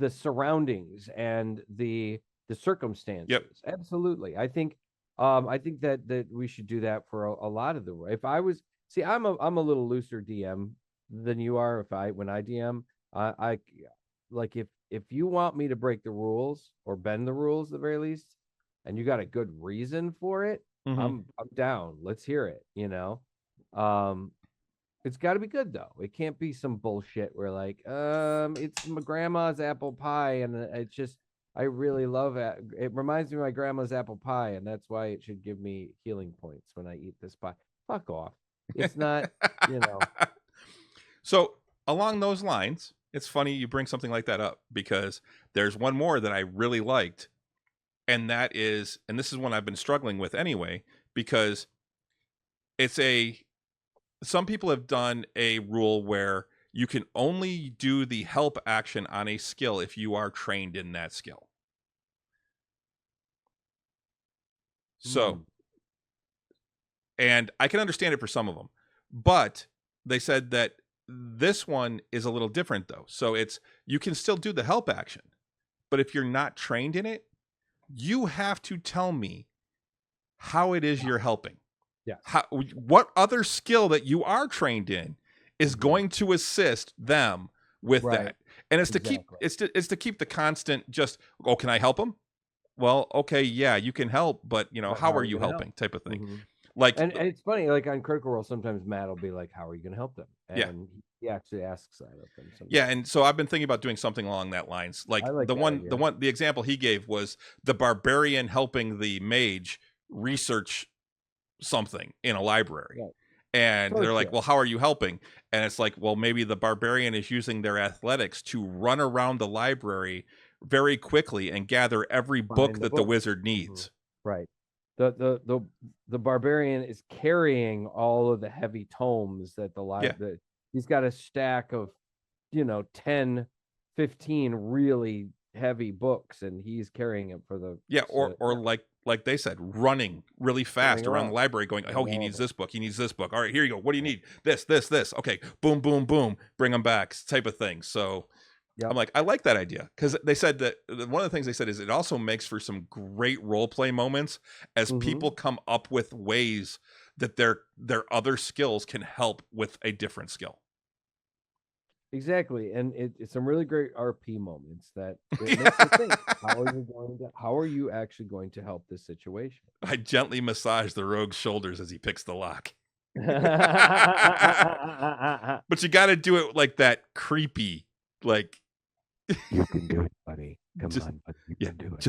surroundings and the circumstances. Yep. Absolutely. I think that we should do that for a lot of the. If I was, I'm a little looser DM than you are. When I DM, I like if you want me to break the rules or bend the rules at the very least, and you got a good reason for it, I'm down. Let's hear it. You know, it's got to be good though. It can't be some bullshit where like, it's my grandma's apple pie, and it's just I really love it. It reminds me of my grandma's apple pie, and that's why it should give me healing points when I eat this pie. Fuck off. It's not, you know. So along those lines, it's funny you bring something like that up, because there's one more that I really liked, and that is, and this is one I've been struggling with anyway, because some people have done a rule where you can only do the help action on a skill if you are trained in that skill. So, and I can understand it for some of them, but they said that this one is a little different though. So you can still do the help action, but if you're not trained in it, you have to tell me how it is you're helping. Yeah. What other skill that you are trained in is going to assist them with that. And it's to keep the constant just, oh, can I help them? Well, okay, yeah, you can help, but how are you helping type of thing. Like, and it's funny, like on Critical Role, sometimes Matt will be like, how are you going to help them? And he actually asks that of them sometimes. Yeah, and so I've been thinking about doing something along that lines. Like the example he gave was the barbarian helping the mage research something in a library. Right. And they're like, well, how are you helping? And it's like, well, maybe the barbarian is using their athletics to run around the library very quickly and gather every book that the wizard needs. Right. The barbarian is carrying all of the heavy tomes that the library. He's got a stack of 10, 15 really heavy books, and he's carrying it for the or like they said, running really fast around the library going, oh, he needs this book, he needs this book, all right, here you go, what do you need? This, okay, boom, boom, boom, bring them back, type of thing. So I'm like, I like that idea, because they said that one of the things they said is it also makes for some great role play moments as people come up with ways that their other skills can help with a different skill. Exactly, and it's some really great RP moments that makes you think, how are you actually going to help this situation? I gently massage the rogue's shoulders as he picks the lock. But you got to do it like that creepy, like you can do it, buddy. Come on, buddy. You can do it.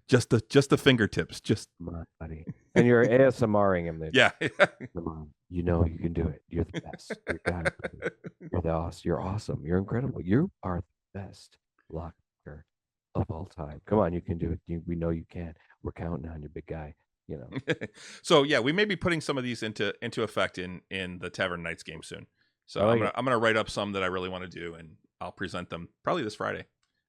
Just the fingertips. Just come on, buddy. And you're ASMRing him. Yeah. Come on. You can do it. You're the best. You're God, you're awesome. You're incredible. You are the best locker of all time. Come on, you can do it. We know you can. We're counting on you, big guy. So yeah, we may be putting some of these into effect in the Tavern Knights game soon. So I'm gonna write up some that I really want to do, and I'll present them probably this Friday.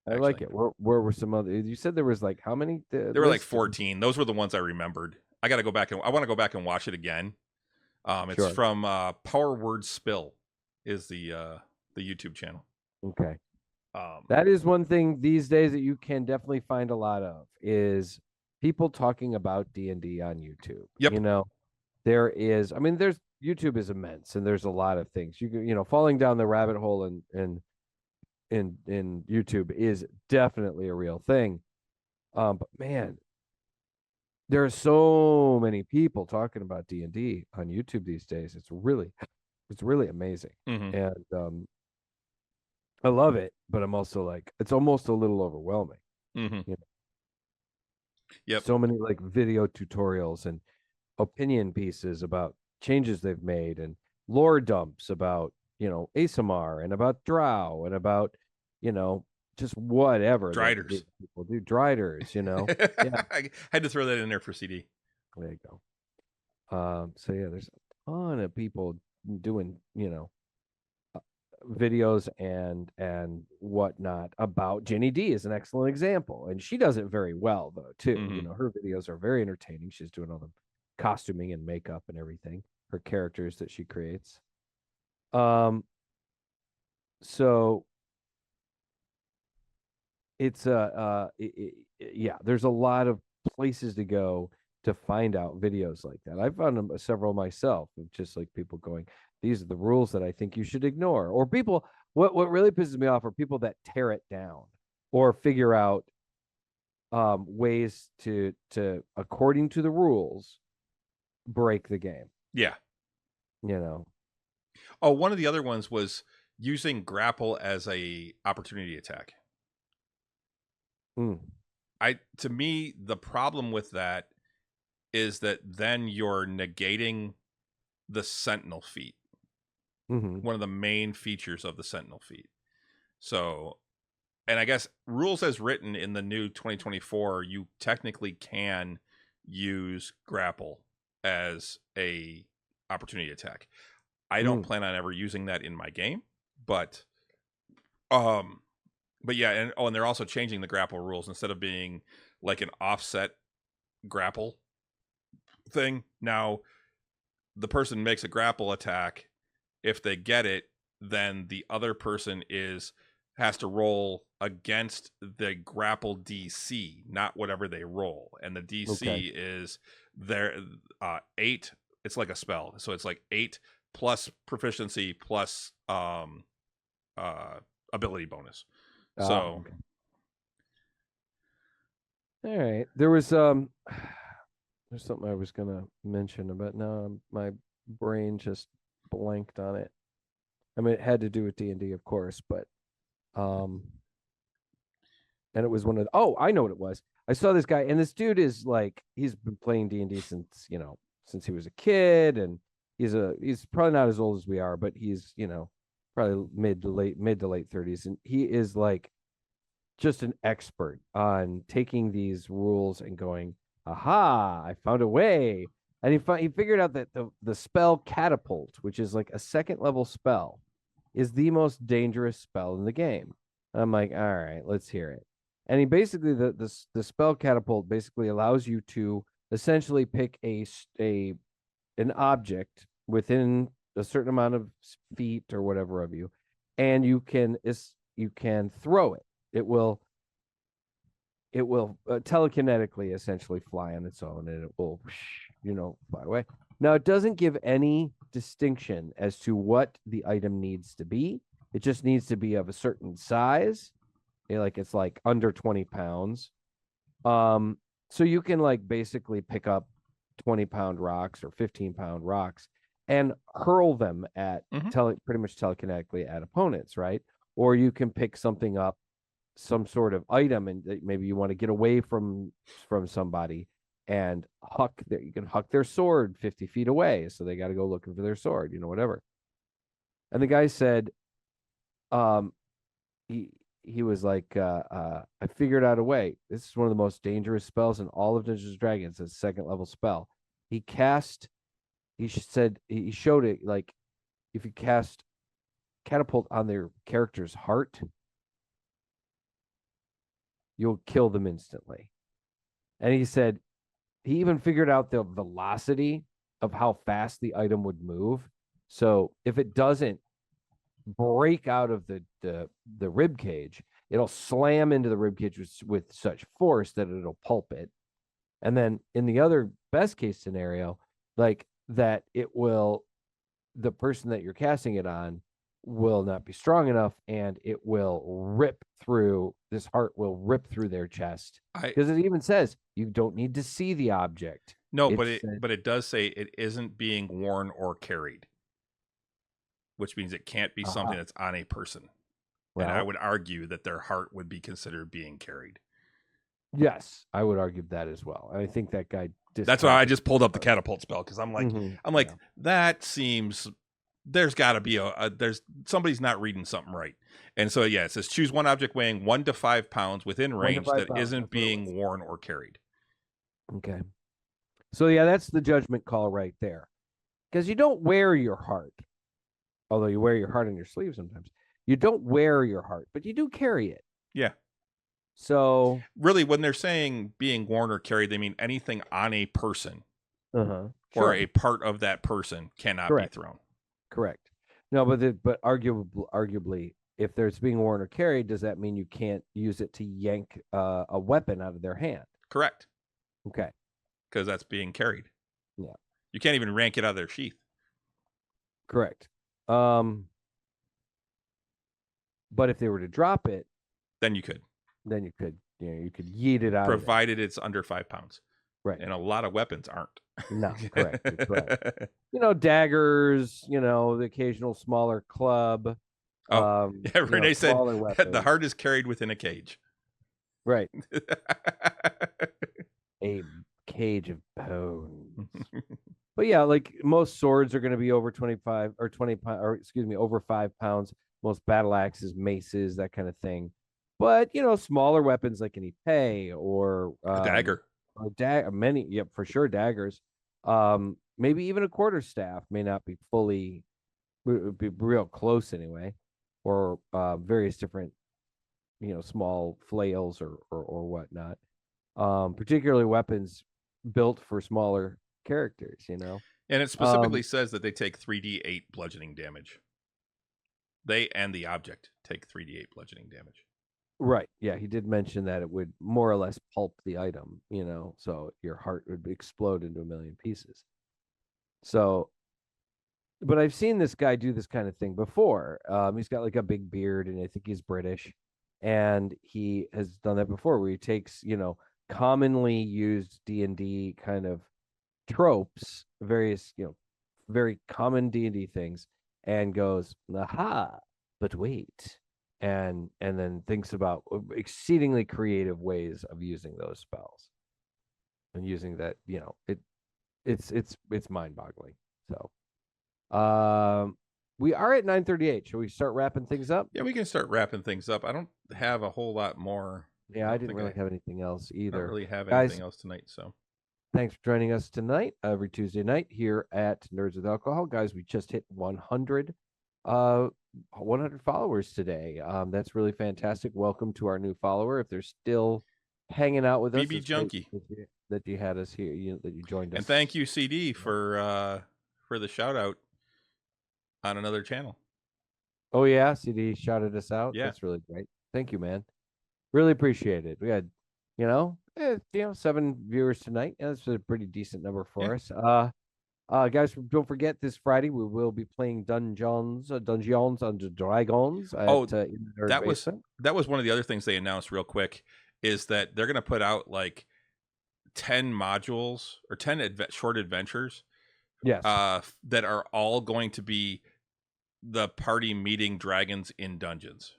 I like it. Where were some other? You said there was like how many? There were like 14. Those were the ones I remembered. I got to go back and I want to go back and watch it again. It's from Power Word Spill is the YouTube channel. Okay. That is one thing these days that you can definitely find a lot of is people talking about D&D on YouTube. Yep. There is. I mean, YouTube is immense, and there's a lot of things. Falling down the rabbit hole in YouTube is definitely a real thing. But man, there are so many people talking about D&D on YouTube these days. It's really amazing. Mm-hmm. And I love it, but I'm also like, it's almost a little overwhelming. Mm-hmm. You know? Yep. So many like video tutorials and opinion pieces about changes they've made and lore dumps about, ASMR and about Drow and about, just whatever that Driders. people do. Driders, Yeah, I had to throw that in there for CD. there you go. So yeah, there's a ton of people doing, videos and whatnot about Jenny D is an excellent example, and she does it very well though too. Mm-hmm. Her videos are very entertaining. She's doing all the costuming and makeup and everything, her characters that she creates. So it's yeah, there's a lot of places to go to find out videos like that. I've found them several myself, of just like people going, these are the rules that I think you should ignore. Or people, what really pisses me off are people that tear it down or figure out ways to according to the rules break the game. Yeah. Oh, one of the other ones was using grapple as a opportunity attack. To me, the problem with that is that then you're negating the sentinel feat. One of the main features of the sentinel feat. So, and I guess rules as written in the new 2024, you technically can use grapple as a opportunity attack. I don't plan on ever using that in my game, but yeah, and they're also changing the grapple rules. Instead of being like an offset grapple thing, now the person makes a grapple attack. If they get it, then the other person has to roll against the grapple DC, not whatever they roll. And the DC is their 8. It's like a spell, so it's like 8 plus proficiency plus ability bonus. So, all right, there was there's something I was gonna mention, but now my brain just blanked on it. I mean, it had to do with D&D, of course, but and it was one of I know what it was. I saw this guy, and this dude is like, he's been playing D&D since he was a kid, and he's probably not as old as we are, but he's probably mid to late 30s, and he is like just an expert on taking these rules and going, aha, I found a way. And he figured out that the spell catapult, which is like a second level spell, is the most dangerous spell in the game. And I'm like, all right, let's hear it. And he basically, the spell catapult basically allows you to essentially pick an object within a certain amount of feet or whatever of you, and you can throw it. It will telekinetically essentially fly on its own, and it will fly away. Now, it doesn't give any distinction as to what the item needs to be. It just needs to be of a certain size. It's like under 20 pounds. So you can like basically pick up 20-pound rocks or 15-pound rocks and hurl them at pretty much telekinetically at opponents, right? Or you can pick something up, some sort of item, and maybe you want to get away from somebody and you can huck their sword 50 feet away, so they got to go looking for their sword, whatever. And the guy said, he was like, I figured out a way. This is one of the most dangerous spells in all of Dungeons and Dragons. It's a second level spell. He showed it, like, if you cast catapult on their character's heart, you'll kill them instantly. And he said he even figured out the velocity of how fast the item would move. So if it doesn't break out of the rib cage, it'll slam into the rib cage with such force that it'll pulp it. And then in the other best case scenario, like that, the person that you're casting it on will not be strong enough, and it will rip through. This heart will rip through their chest, because it even says you don't need to see the object. No, but it does say it isn't being worn or carried, which means it can't be something that's on a person. Well, and I would argue that their heart would be considered being carried. Yes, I would argue that as well. I think that guy. That's why I just pulled up the catapult spell, because I'm like, yeah. That seems. There's got to be there's somebody's not reading something right. And so it says choose one object weighing 1 to 5 pounds within range that isn't being worn or carried. Okay. So that's the judgment call right there. Because you don't wear your heart. Although you wear your heart on your sleeve sometimes. You don't wear your heart, but you do carry it. Yeah. So really, when they're saying being worn or carried, they mean anything on a person or a part of that person cannot be thrown. Correct. No, but arguably, if there's being worn or carried, does that mean you can't use it to yank a weapon out of their hand? Correct. Okay. Because that's being carried. Yeah. You can't even yank it out of their sheath. Correct. But if they were to drop it, then you could. You could yeet it out. Provided it's under 5 pounds. Right. And a lot of weapons aren't. No, correct. Daggers, the occasional smaller club. Renee said the heart is carried within a cage. Right. A cage of bones. But like most swords are going to be over 25 or 20 pounds, or over 5 pounds. Most battle axes, maces, that kind of thing. But smaller weapons like an epee or a dagger, for sure daggers. Maybe even a quarterstaff may not be fully, be real close anyway, or various different, small flails or whatnot. Particularly weapons built for smaller characters, And it specifically says that they take 3d8 bludgeoning damage. They and the object take 3d8 bludgeoning damage. Right. Yeah, he did mention that it would more or less pulp the item, so your heart would explode into a million pieces. So, but I've seen this guy do this kind of thing before. He's got like a big beard, and I think he's British, and he has done that before, where he takes, commonly used D&D kind of tropes, various, very common D&D things, and goes, aha, but wait. And then thinks about exceedingly creative ways of using those spells, and using that, it's mind-boggling. So, we are at 9:38. Shall we start wrapping things up? Yeah, we can start wrapping things up. I don't have a whole lot more. Yeah, I didn't really have anything else either. I don't really have anything else tonight. So, thanks for joining us tonight, every Tuesday night here at Nerds with Alcohol, guys. We just hit 100 followers today. That's really fantastic. Welcome to our new follower. If they're still hanging out with us, BB Junkie, that you had us here, that you joined us, and thank you, CD, for the shout out on another channel. Oh yeah, CD shouted us out. Yeah, that's really great. Thank you, man. Really appreciate it. We had, 7 viewers tonight. That's a pretty decent number for us. Guys, don't forget, this Friday we will be playing Dungeons and Dragons. That was one of the other things they announced real quick, is that they're going to put out like 10 modules or 10 short adventures. Yes. That are all going to be the party meeting dragons in dungeons.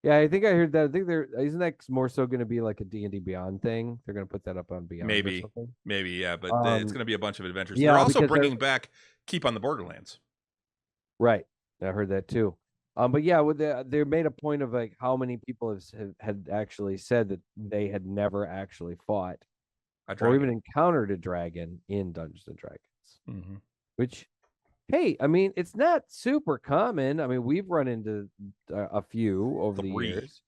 Yeah, I think I heard that. I think isn't that more so going to be like a D&D Beyond thing? They're going to put that up on Beyond. Maybe, yeah, but it's going to be a bunch of adventures. Yeah, they're also bringing back Keep on the Borderlands. Right, I heard that too. But yeah, they made a point of like how many people had actually said that they had never actually fought or even encountered a dragon in Dungeons and Dragons. Which, hey, I mean, it's not super common. I mean, we've run into a few over the years.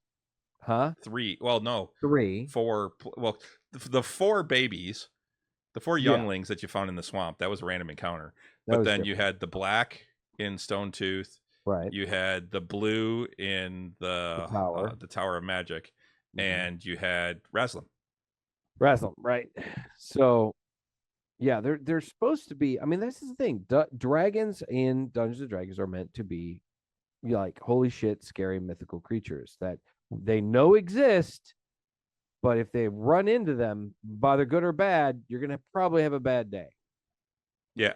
Huh? 3. Well, no. 3. 4. Well, the 4 babies, the 4 younglings that you found in the swamp, that was a random encounter. But then you had the black in Stonetooth. Right. You had the blue in the Tower of Magic. And you had Raslam. Right. So, Yeah, they're supposed to be. I mean, this is the thing. Dragons in Dungeons and Dragons are meant to be like holy shit, scary mythical creatures that they know exist. But if they run into them, whether good or bad, you're gonna probably have a bad day. Yeah,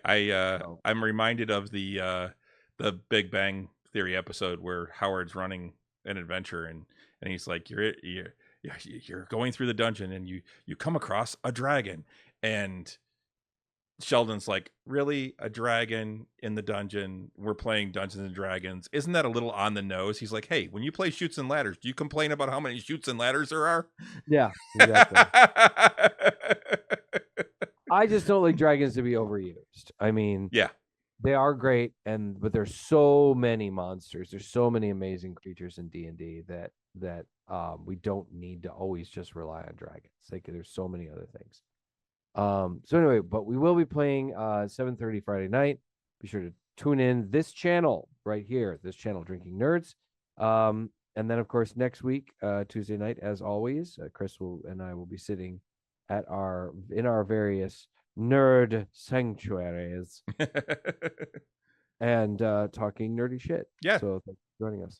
I'm reminded of the Big Bang Theory episode where Howard's running an adventure and he's like, you're going through the dungeon and you come across a dragon, and Sheldon's like, really, a dragon in the dungeon? We're playing Dungeons and Dragons. Isn't that a little on the nose? He's like, hey, when you play Chutes and Ladders, do you complain about how many chutes and ladders there are? Yeah, exactly. I just don't like dragons to be overused. I mean, yeah, they are great, but there's so many monsters. There's so many amazing creatures in D&D that we don't need to always just rely on dragons. Like there's so many other things. So anyway, but we will be playing 7:30 Friday night. Be sure to tune in this channel right here, this channel, Drinking Nerds. And then of course next week, Tuesday night, as always, Chris and I will be sitting in our various nerd sanctuaries and talking nerdy shit. Yeah. So thanks for joining us.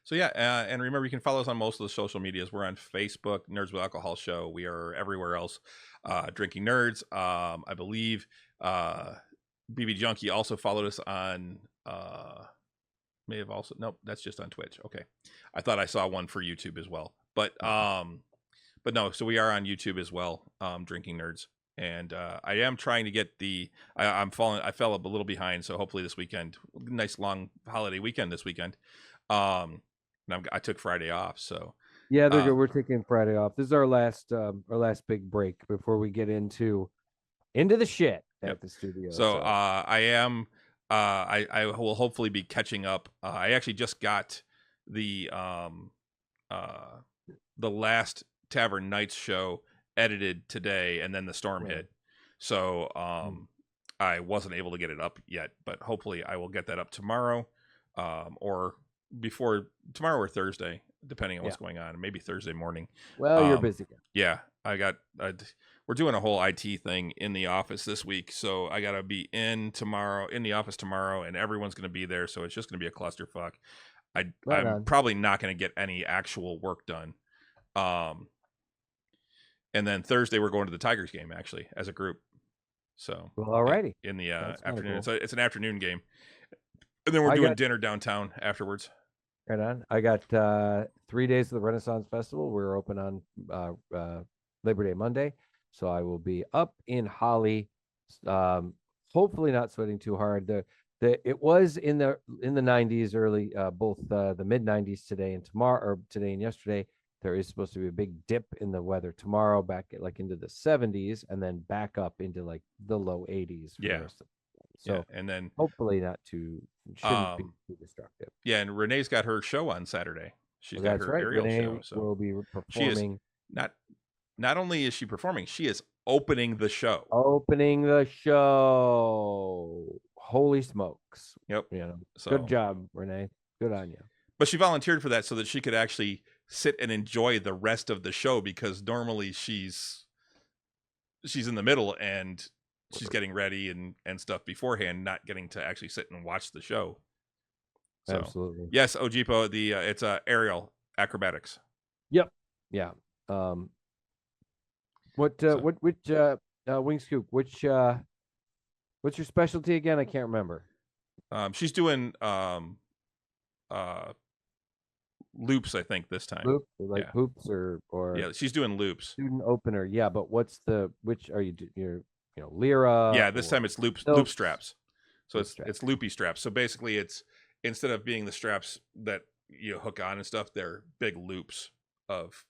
So yeah, and remember, you can follow us on most of the social medias. We're on Facebook, Nerds with Alcohol Show. We are everywhere else, Drinking Nerds. I believe BB Junkie also followed us on. May have also that's just on Twitch. Okay, I thought I saw one for YouTube as well, but no. So we are on YouTube as well, Drinking Nerds, and I am trying to get I fell a little behind, so hopefully this weekend, nice long holiday weekend this weekend. I took Friday off, so yeah, they're good. We're taking Friday off. This is our last big break before we get into the shit at the studio. So I am I will hopefully be catching up. I actually just got the last Tavern Nights show edited today, and then the storm hit, so I wasn't able to get it up yet, but hopefully I will get that up tomorrow, or before tomorrow or Thursday, depending on what's going on. Maybe Thursday morning. Well, you're busy. Yeah, we're doing a whole IT thing in the office this week, so I gotta be in the office tomorrow, and everyone's gonna be there, so it's just gonna be a clusterfuck. I'm probably not gonna get any actual work done. And then Thursday we're going to the Tigers game, actually, as a group. So alrighty, in the afternoon. Cool. It's an afternoon game, and then we're doing dinner downtown afterwards. Right on. I got 3 days of the Renaissance Festival. We're open on Labor Day Monday, so I will be up in Holly. Hopefully not sweating too hard. It was in the 90s, early both the mid 90s today and tomorrow, or today and yesterday. There is supposed to be a big dip in the weather tomorrow, back like into the 70s, and then back up into like the low 80s. So and then hopefully shouldn't be too destructive. Yeah, and Renee's got her show on Saturday. She's got her aerial show. So will be performing. She is not only is she performing, she is opening the show. Holy smokes. Yep. So, good job, Renee. Good on you. But she volunteered for that so that she could actually sit and enjoy the rest of the show, because normally she's in the middle and she's getting ready and stuff beforehand, not getting to actually sit and watch the show. So, absolutely. Yes, Ojipo, it's aerial acrobatics. Yep. Yeah. Which Wing Scoop, what's your specialty again? I can't remember. She's doing loops, I think, this time. Hoops or yeah, she's doing loops. Student opener. Yeah, but which are you doing? Lyra. Yeah, this time it's loop straps. So it's loopy straps. So basically it's, instead of being the straps that you hook on and stuff, they're big loops of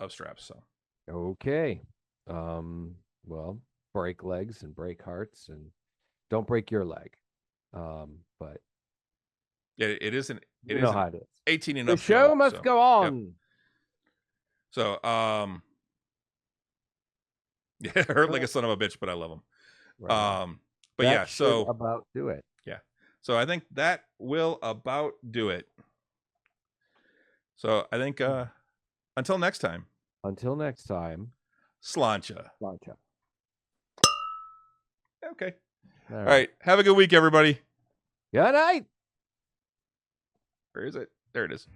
straps. So okay. Well, break legs and break hearts, and don't break your leg. But yeah, it isn't. It is how it is. 18 and up. The show must go on. Yep. So yeah, it hurt like a son of a bitch, but I love him. Right. But that yeah, so about do it. Yeah. So I think that will about do it. So I think until next time. Until next time. Sláinte. Sláinte. Okay. All right. Have a good week, everybody. Good night. Where is it? There it is.